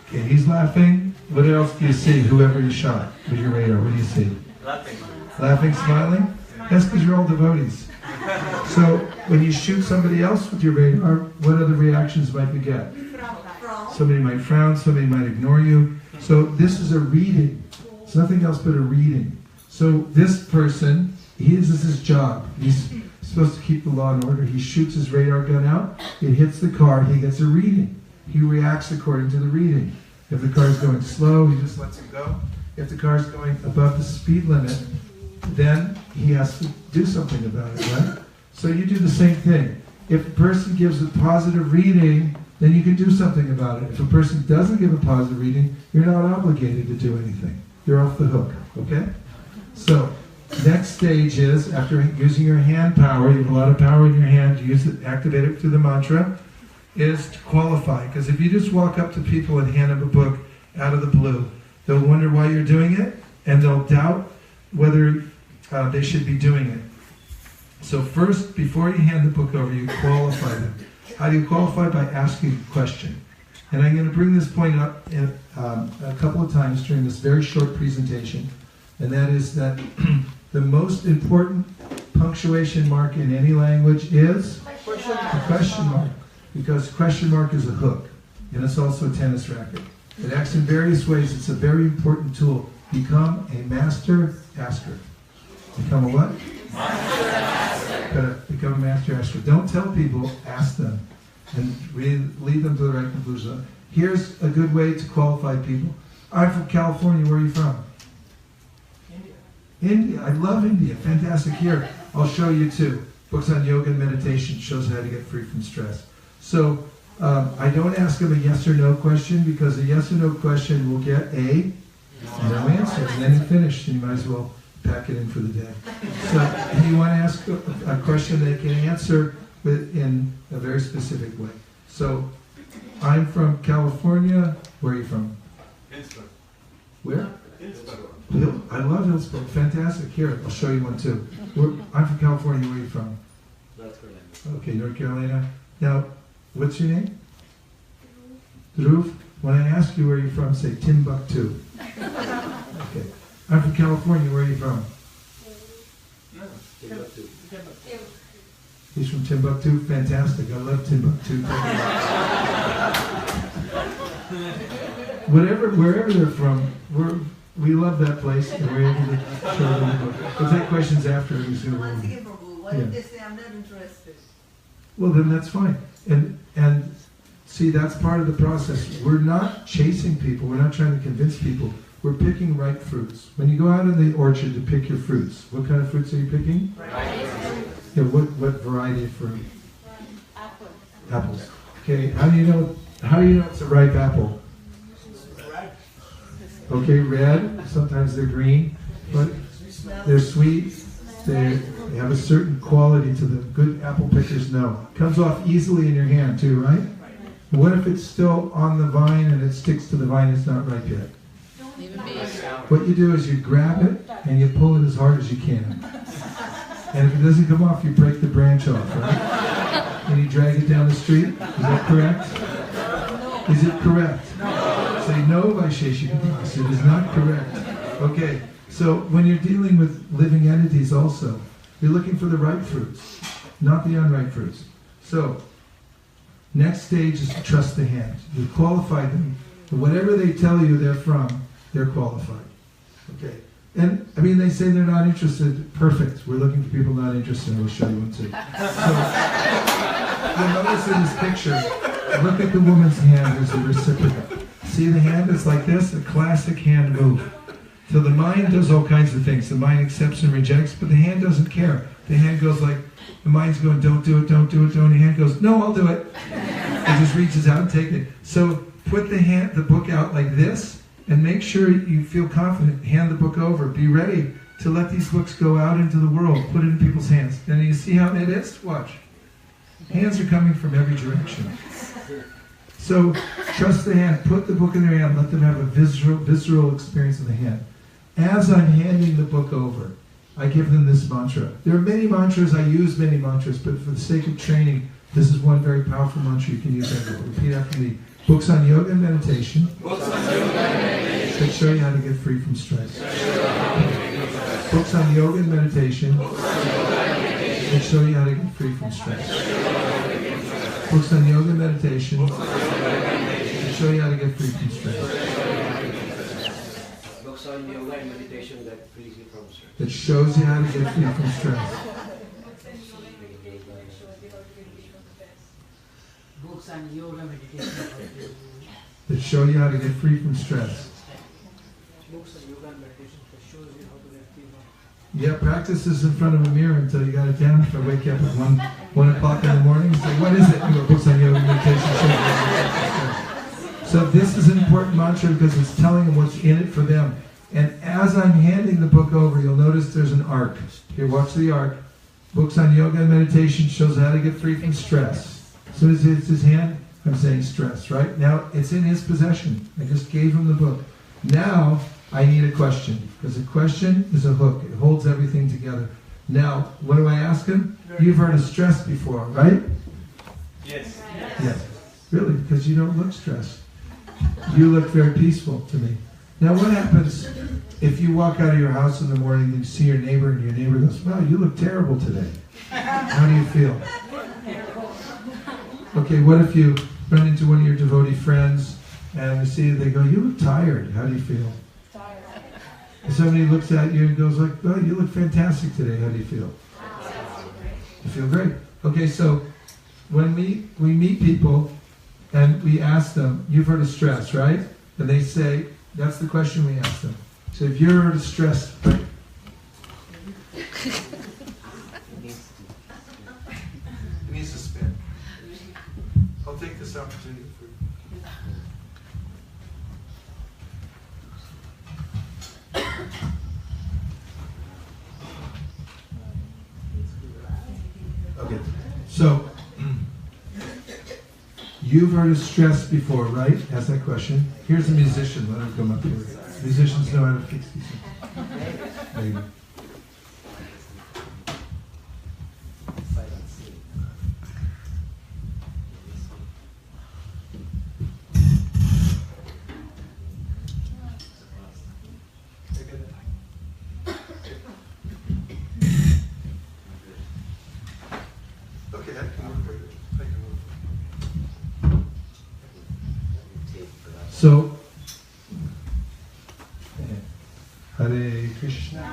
Okay, he's laughing. What else do you see? Whoever you shot with your radar, what do you see? Laughing, smiling? That's because you're all devotees. So when you shoot somebody else with your radar, what other reactions might you get? Somebody might frown, somebody might ignore you. So this is a reading. It's nothing else but a reading. So this person, this is his job. He's supposed to keep the law and order. He shoots his radar gun out, it hits the car, he gets a reading. He reacts according to the reading. If the car is going slow, he just lets it go. If the car is going above the speed limit, then he has to do something about it, right? So you do the same thing. If a person gives a positive reading, then you can do something about it. If a person doesn't give a positive reading, you're not obligated to do anything. You're off the hook, okay? So, next stage is, after using your hand power, you have a lot of power in your hand, use it, activate it through the mantra, is to qualify. Because if you just walk up to people and hand them a book out of the blue, they'll wonder why you're doing it, and they'll doubt whether they should be doing it. So first, before you hand the book over, you qualify them. How do you qualify? By asking a question. And I'm going to bring this point up a couple of times during this very short presentation, and that is that the most important punctuation mark in any language is a question mark, because question mark is a hook, and it's also a tennis racket. It acts in various ways. It's a very important tool. Become a master asker. Become a what? Master asker. Become a master asker. Don't tell people, ask them, and lead them to the right conclusion. Here's a good way to qualify people. I'm from California. Where are you from? India. I love India. Fantastic. Here, I'll show you too. Books on yoga and meditation shows how to get free from stress. So I don't ask them a yes or no question, because a yes or no question will get a no answer, and then you finish, and you might as well pack it in for the day. So you want to ask a question they can answer in a very specific way. So I'm from California. Where are you from? Hillsborough. Where? Hillsborough. I love Hillsborough. Fantastic. Here, I'll show you one too. I'm from California. Where are you from? North Carolina. Okay, North Carolina. Now, what's your name? Dhruv. When I ask you where you're from, say Timbuktu. Okay. I'm from California. Where are you from? Timbuktu. He's from Timbuktu. Fantastic. I love Timbuktu. Wherever they're from, we love that place, and we're able to show them the book. We'll take questions after. Once again, Prabhu, what if they say I'm not interested? Well, then that's fine. And see, that's part of the process. We're not chasing people. We're not trying to convince people. We're picking ripe fruits. When you go out in the orchard to pick your fruits, what kind of fruits are you picking? Yeah, what variety of fruit? Apple. Apples. Okay, how do you know it's a ripe apple? Okay, red. Sometimes they're green, but they're sweet. They have a certain quality to them. Good apple pickers know. Comes off easily in your hand too, right? What if it's still on the vine and it sticks to the vine, it's not ripe yet? What you do is you grab it and you pull it as hard as you can. And if it doesn't come off, you break the branch off, right? And you drag it down the street. Is that correct? Is it correct? Say no, Vaisesika. It is not correct. Okay, so when you're dealing with living entities also, you're looking for the ripe fruits, not the unripe fruits. So, next stage is to trust the hand. You qualify them. Whatever they tell you they're from, they're qualified. Okay. And, I mean, they say they're not interested. Perfect. We're looking for people not interested. We'll show you one too. So, you'll notice in this picture, look at the woman's hand as the recipient. See the hand is like this? A classic hand move. So the mind does all kinds of things. The mind accepts and rejects, but the hand doesn't care. The hand goes like, the mind's going, don't do it, don't do it, don't. The hand goes, no, I'll do it. It just reaches out and take it. So put the book out like this, and make sure you feel confident. Hand the book over. Be ready to let these books go out into the world. Put it in people's hands. And you see how it is? Watch. Hands are coming from every direction. So trust the hand. Put the book in their hand. Let them have a visceral experience in the hand. As I'm handing the book over, I give them this mantra. There are many mantras. I use many mantras, but for the sake of training, this is one very powerful mantra you can use. Repeat after me. Books on yoga and meditation. Books on yoga and meditation. That show you how to get free from stress. Books on yoga and meditation. That show you how to get free from stress. Books on yoga and meditation. That show you how to get free from stress. Books on yoga and meditation that frees you from stress. That shows you how to get free from stress. Books on yoga meditation. That show you how to get free from stress. Books on yoga and meditation that shows you how to get free from. Yeah, practice this in front of a mirror until you got it down. If I wake up at 1 o'clock in the morning, it's like, what is it? You go, books on yoga and meditation. Show you how to get free from stress. So this is an important mantra because it's telling them what's in it for them. And as I'm handing the book over, you'll notice there's an arc. Here, watch the arc. Books on yoga and meditation shows how to get free from stress. As soon as it's his hand, I'm saying stress, right? Now, it's in his possession. I just gave him the book. Now, I need a question. Because a question is a hook. It holds everything together. Now, what do I ask him? You've heard of stress before, right? Yes. Yes. Really? Because you don't look stressed. You look very peaceful to me. Now, what happens if you walk out of your house in the morning and you see your neighbor and your neighbor goes, wow, you look terrible today. How do you feel? Okay, what if you run into one of your devotee friends and you see they go, you look tired. How do you feel? Tired. If somebody looks at you and goes like, oh, you look fantastic today. How do you feel? You feel great. Okay, so when we meet people and we ask them, you've heard of stress, right? And they say, that's the question we ask them. So if you're heard of stress, right? It needs to spin. I'll take this opportunity for okay, so you've heard of stress before, right? Ask that question. Here's a musician. Let him come up here. Musicians know how to fix these things. Maybe. So, Hare Krishna,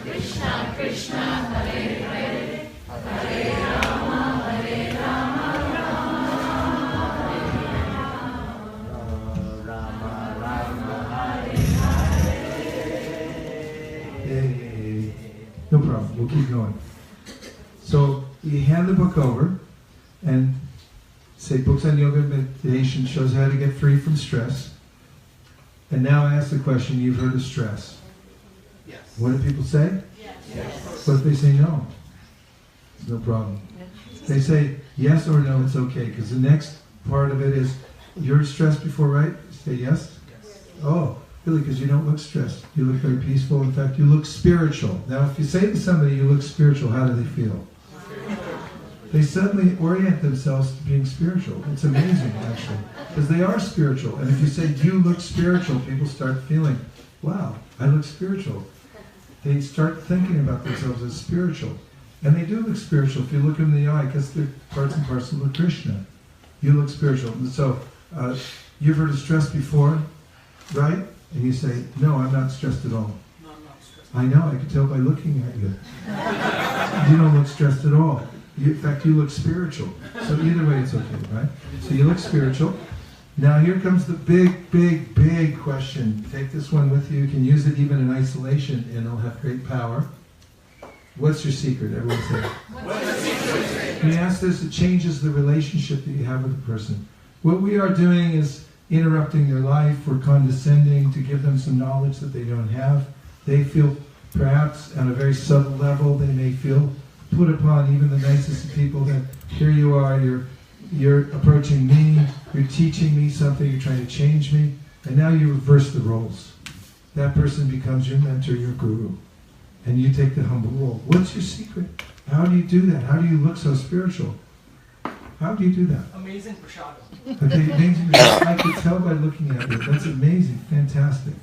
Krishna, Krishna, Hare Hare, Hare Rama, Rama Rama, Hare Hare. No problem, we'll keep going. So, you hand the book over and say, books on yoga and meditation shows how to get free from stress. And now I ask the question, you've heard of stress? Yes. What do people say? Yes. What if they say no? No problem. They say yes or no, it's okay. Because the next part of it is, you heard stress before, right? Say yes? Yes. Oh, really? Because you don't look stressed. You look very peaceful. In fact, you look spiritual. Now, if you say to somebody you look spiritual, how do they feel? They suddenly orient themselves to being spiritual. It's amazing, actually. Because they are spiritual. And if you say, you look spiritual, people start feeling, wow, I look spiritual. They start thinking about themselves as spiritual. And they do look spiritual if you look them in the eye, because they're parts and parcel of Krishna. You look spiritual. And so, you've heard of stress before, right? And you say, no, I'm not stressed at all. No, I'm not stressed. I know, I can tell by looking at you. You don't look stressed at all. In fact, you look spiritual. So either way, it's okay, right? So you look spiritual. Now here comes the big, big, big question. Take this one with you. You can use it even in isolation and it'll have great power. What's your secret? Everyone say it. What's your secret? When you ask this, it changes the relationship that you have with the person. What we are doing is interrupting their life. We're condescending to give them some knowledge that they don't have. They feel, perhaps on a very subtle level, they may feel put upon, even the nicest of people, that here you are, you're approaching me, you're teaching me something, you're trying to change me, and now you reverse the roles. That person becomes your mentor, your guru, and you take the humble role. What's your secret? How do you do that? How do you look so spiritual? How do you do that? Amazing prashadam. Okay, amazing. I could tell by looking at you. That's amazing, fantastic.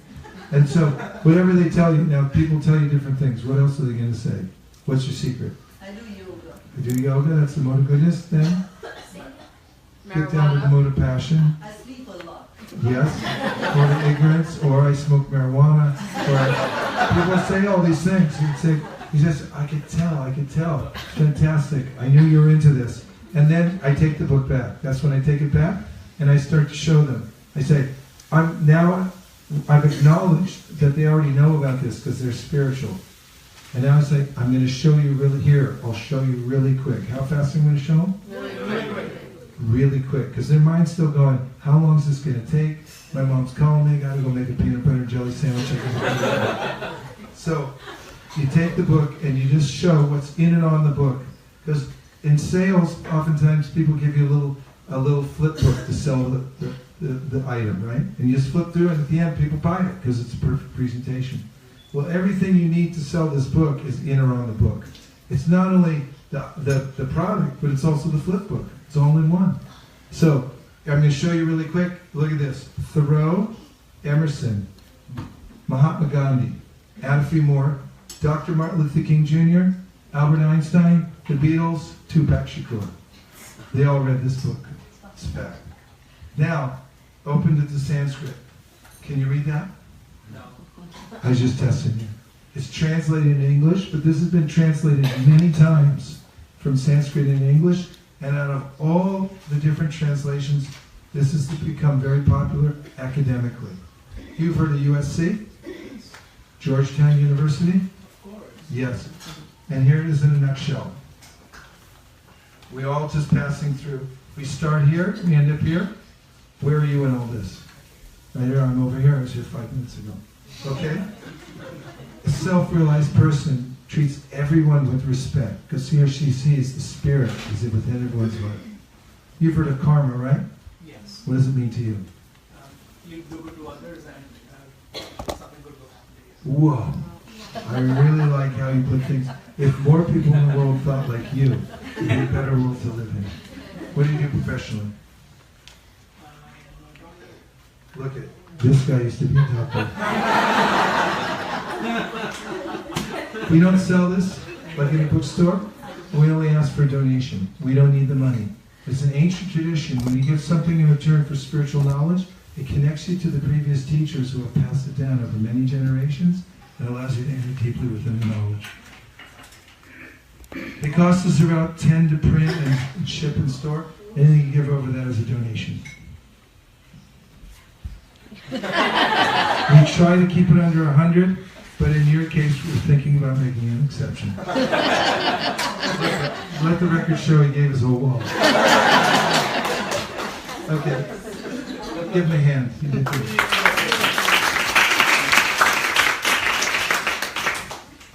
And so, whatever they tell you, now people tell you different things. What else are they going to say? What's your secret? I do yoga. I do yoga, that's the mode of goodness. Then, get down to the mode of passion. I sleep a lot. Yes. Or the ignorance, or I smoke marijuana. Or people say all these things. He says, I could tell. Fantastic. I knew you were into this. And then I take the book back. That's when I take it back, and I start to show them. I say, I've acknowledged that they already know about this because they're spiritual. And now I say, I'm going to show you I'll show you really quick. How fast am I going to show them? Really quick. Because their mind's still going, how long is this going to take? My mom's calling me, I got to go make a peanut butter and jelly sandwich. So, you take the book and you just show what's in and on the book. Because in sales, oftentimes people give you a little flip book to sell the item, right? And you just flip through, and at the end, people buy it because it's a perfect presentation. Well, everything you need to sell this book is in or on the book. It's not only the product, but it's also the flip book. It's all in one. So, I'm going to show you really quick. Look at this. Thoreau, Emerson, Mahatma Gandhi, add a few more, Dr. Martin Luther King Jr., Albert Einstein, the Beatles, Tupac Shakur. They all read this book. It's fact. Now, open it to Sanskrit. Can you read that? No. I was just testing you. It's translated in English, but this has been translated many times from Sanskrit into English, and out of all the different translations, this has become very popular academically. You've heard of USC? Georgetown University? Of course. Yes. And here it is in a nutshell. We all just passing through. We start here, we end up here. Where are you in all this? Right here, I'm over here. I was here 5 minutes ago. Okay? A self-realized person treats everyone with respect because he or she sees the spirit is within everyone's heart. You've heard of karma, right? Yes. What does it mean to you? You do good to others and something good will happen to you. Whoa. I really like how you put things. If more people in the world thought like you, it'd be a better world to live in. What do you do professionally? Look at this guy used to be a doctor. We don't sell this like in a bookstore. We only ask for a donation. We don't need the money. It's an ancient tradition. When you give something in return for spiritual knowledge, it connects you to the previous teachers who have passed it down over many generations and allows you to enter deeply within the knowledge. It costs us about 10 to print and ship and store. Anything you give over that is a donation. We try to keep it under 100, but in your case, we're thinking about making an exception. Let the record show he gave us a whole wall. Okay. Give him a hand. He did good.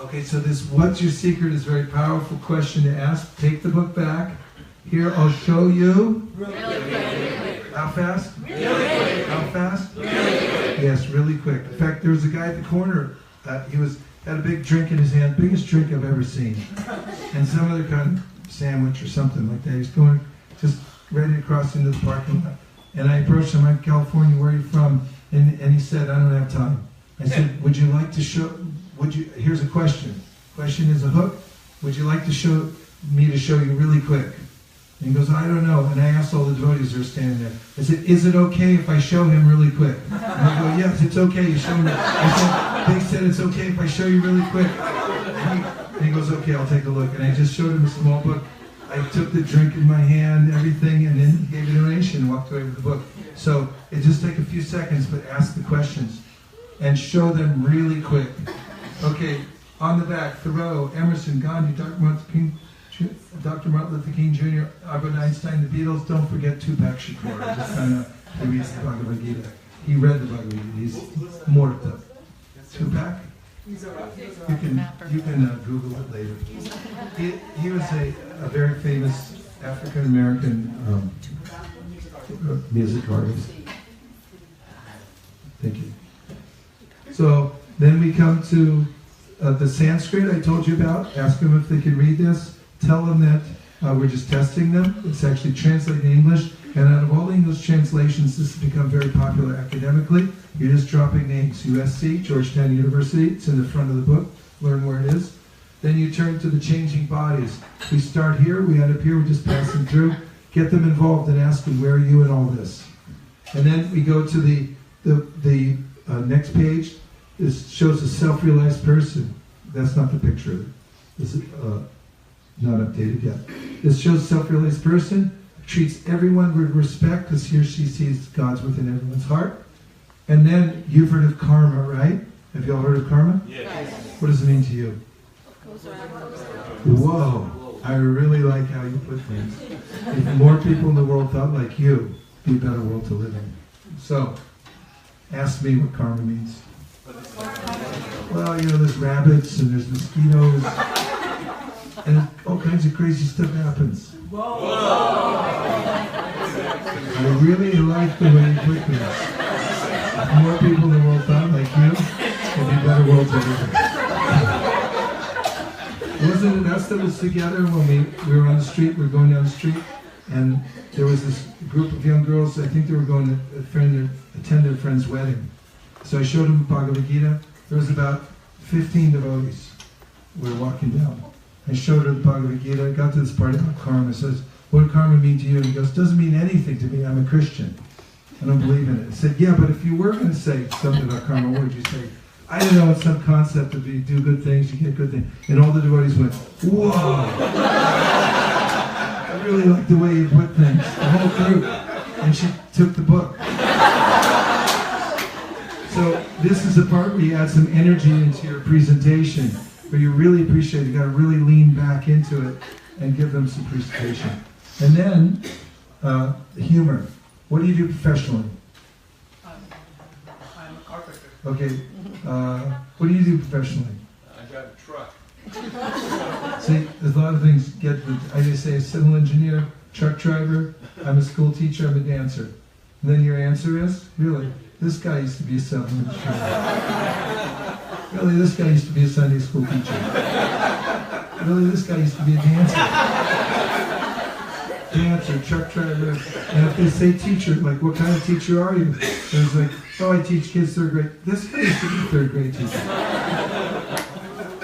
Okay, so this what's your secret is a very powerful question to ask. Take the book back. Here, I'll show you. How fast? How fast? Yes, really quick. In fact, there was a guy at the corner. He had a big drink in his hand, biggest drink I've ever seen, and some other kind of sandwich or something like that. He's going just ready to cross into the parking lot. And I approached him. I'm California. Where are you from? And he said, I don't have time. I said, would you like to show? Here's a question. Question is a hook. Would you like to show me to show you really quick? And he goes, I don't know. And I asked all the devotees who are standing there. I said, is it okay if I show him really quick? And they go, yes, it's okay. You show me. They said it's okay if I show you really quick. And he goes, okay, I'll take a look. And I just showed him a small book. I took the drink in my hand, everything, and then he gave a donation and walked away with the book. So it just take a few seconds, but ask the questions and show them really quick. Okay, on the back, Thoreau, Emerson, Gandhi, Dr. Martin Luther King Jr., Albert Einstein, the Beatles. Don't forget Tupac Shakur. Just kind of he reads the Bhagavad Gita. He read the Bhagavad Gita. He's mortal. Tupac. You can Google it later. He was a very famous African American music artist. Thank you. So then we come to the Sanskrit I told you about. Ask them if they can read this. Tell them that we're just testing them. It's actually translated in English. And out of all English translations, this has become very popular academically. You're just dropping names. USC, Georgetown University. It's in the front of the book. Learn where it is. Then you turn to the changing bodies. We start here. We end up here. We're just passing through. Get them involved and ask them, where are you in all this? And then we go to the next page. This shows a self-realized person. That's not the picture. This is not updated yet. This shows a self-realized person. Treats everyone with respect because he or she sees God's within everyone's heart. And then you've heard of karma, right? Have you all heard of karma? Yes. What does it mean to you? Whoa, I really like how you put things. If more people in the world thought like you, it'd be a better world to live in. So, ask me what karma means. Well, there's rabbits and there's mosquitoes and all kinds of crazy stuff happens. I really like the way you put this. If more people in the world thought like you, it'd be a better world to live in. Wasn't it us that was together when we were on the street, we were going down the street, and there was this group of young girls, I think they were going to attend their friend's wedding. So I showed them Bhagavad Gita. There was about 15 devotees. We were walking down. I showed her the Bhagavad Gita. I got to this part about karma. It says, what does karma mean to you? And he goes, doesn't mean anything to me. I'm a Christian. I don't believe in it. I said, yeah, but if you were going to say something about karma, what would you say? I don't know, it's some concept of you do good things, you get good things. And all the devotees went, whoa! I really like the way you put things. The whole group. And she took the book. So this is the part where you add some energy into your presentation, where you really appreciate it. You got to really lean back into it and give them some appreciation. And then, humor. What do you do professionally? I'm a carpenter. Okay. What do you do professionally? I got a truck. See, there's a lot of things. I just say civil engineer, truck driver, I'm a school teacher, I'm a dancer. And then your answer is, really, this guy used to be a civil engineer. Really, this guy used to be a Sunday school teacher. Really, this guy used to be a dancer. Dancer, truck driver. And if they say teacher, like, what kind of teacher are you? There's like, oh, I teach kids third grade. This guy used to be a third grade teacher.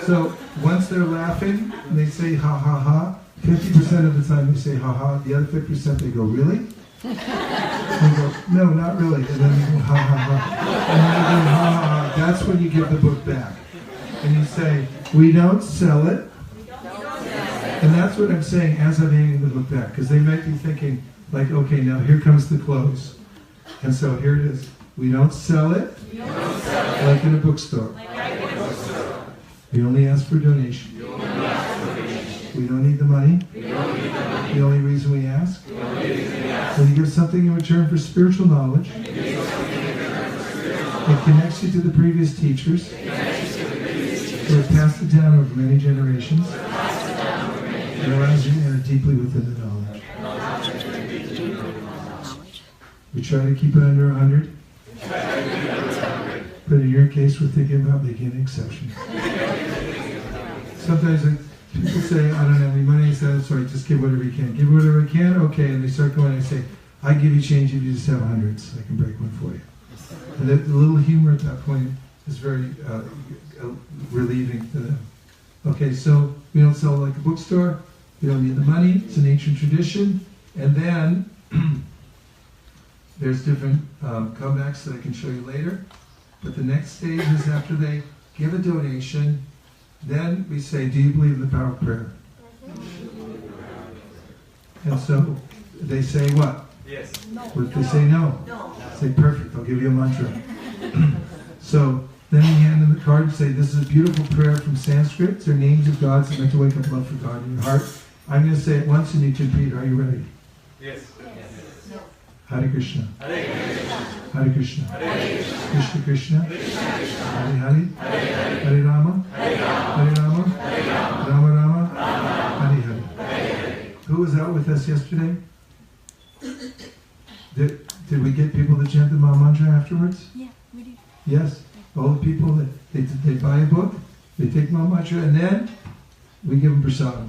So once they're laughing and they say ha ha ha, 50% of the time they say ha ha, the other 50% they go, really? And they go, no, not really. And then they go ha ha ha. And then they go ha ha ha. That's when you give the book back. And you say, we don't sell it. And that's what I'm saying as I'm handing the book back. Because they might be thinking, like, okay, now here comes the close. And so here it is. We don't sell it like in a bookstore. We only ask for donation. We don't need the money. The only reason we ask. When you give something in return for spiritual knowledge, it connects you to the previous teachers. So it passed it down over many generations. It allows you to enter deeply within the knowledge. We try to keep it under 100. But in your case, we're thinking about making an exception. Sometimes people say, I don't have any money, I say, sorry, just give whatever you can. Give whatever you can, okay. And they start going, I say, I give you change if you just have hundreds. I can break one for you. And the little humor at that point is very relieving to them. Okay, so we don't sell like a bookstore. You don't need the money. It's an ancient tradition. And then there's different comebacks that I can show you later. But the next stage is after they give a donation, then we say, do you believe in the power of prayer? And so they say what? Yes. What if they say no? Say, perfect, I'll give you a mantra. So then we hand them the card and say, this is a beautiful prayer from Sanskrit. They're names of gods that meant to wake up love for God in your heart. I'm going to say it once and you can repeat. Are you ready? Yes. Hare Krishna. Hare Krishna. Hare Krishna. Hare Krishna. Krishna Krishna. Hare Hare. Hare Rama. Hare Rama. Rama Rama. Hare Hare. Who was out with us yesterday? Did we get people to chant the Maha Mantra afterwards? Yeah, we did. Yes. All the people that they buy a book, they take Maha Mantra, and then we give them prasadam.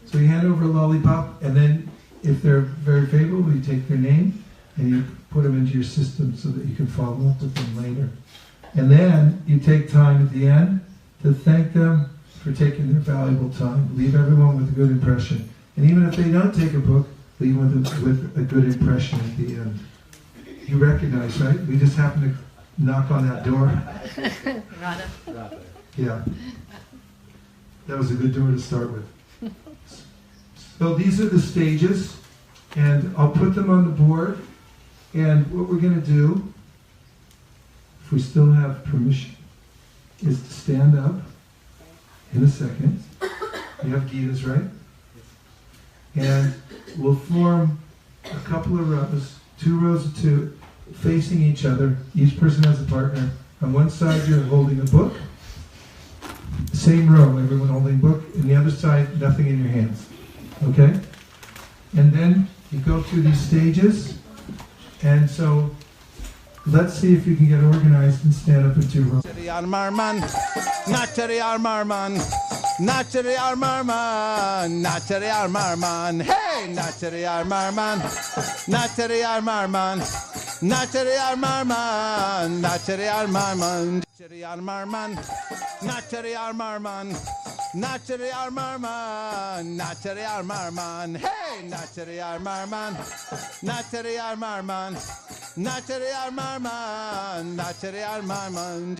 So you hand over a lollipop, and then if they're very favorable, you take their name and you put them into your system so that you can follow up with them later. And then you take time at the end to thank them for taking their valuable time. Leave everyone with a good impression. And even if they don't take a book, leave with a good impression at the end. You recognize, right? We just happened to knock on that door. Radha. Yeah. That was a good door to start with. So these are the stages, and I'll put them on the board. And what we're going to do, if we still have permission, is to stand up in a second. You have Gitas, right? And we'll form a couple of rows, 2 rows of 2, facing each other. Each person has a partner. On one side, you're holding a book. Same row, everyone holding a book. And the other side, nothing in your hands. Okay? And then you go through these stages. And so, let's see if you can get organized and stand up in 2 rows. Natari Armarman, Natari Armarman, Natari Armarman, hey, Natari Armarman, Natari Armarman, Natari Armarman, Natari Armarman, Natari Armarman, Natari Armarman, Natari Armarman, Natari Armarman, hey, Natari Armarman, Natari Armarman, Natari Armarman, Natari Armarman.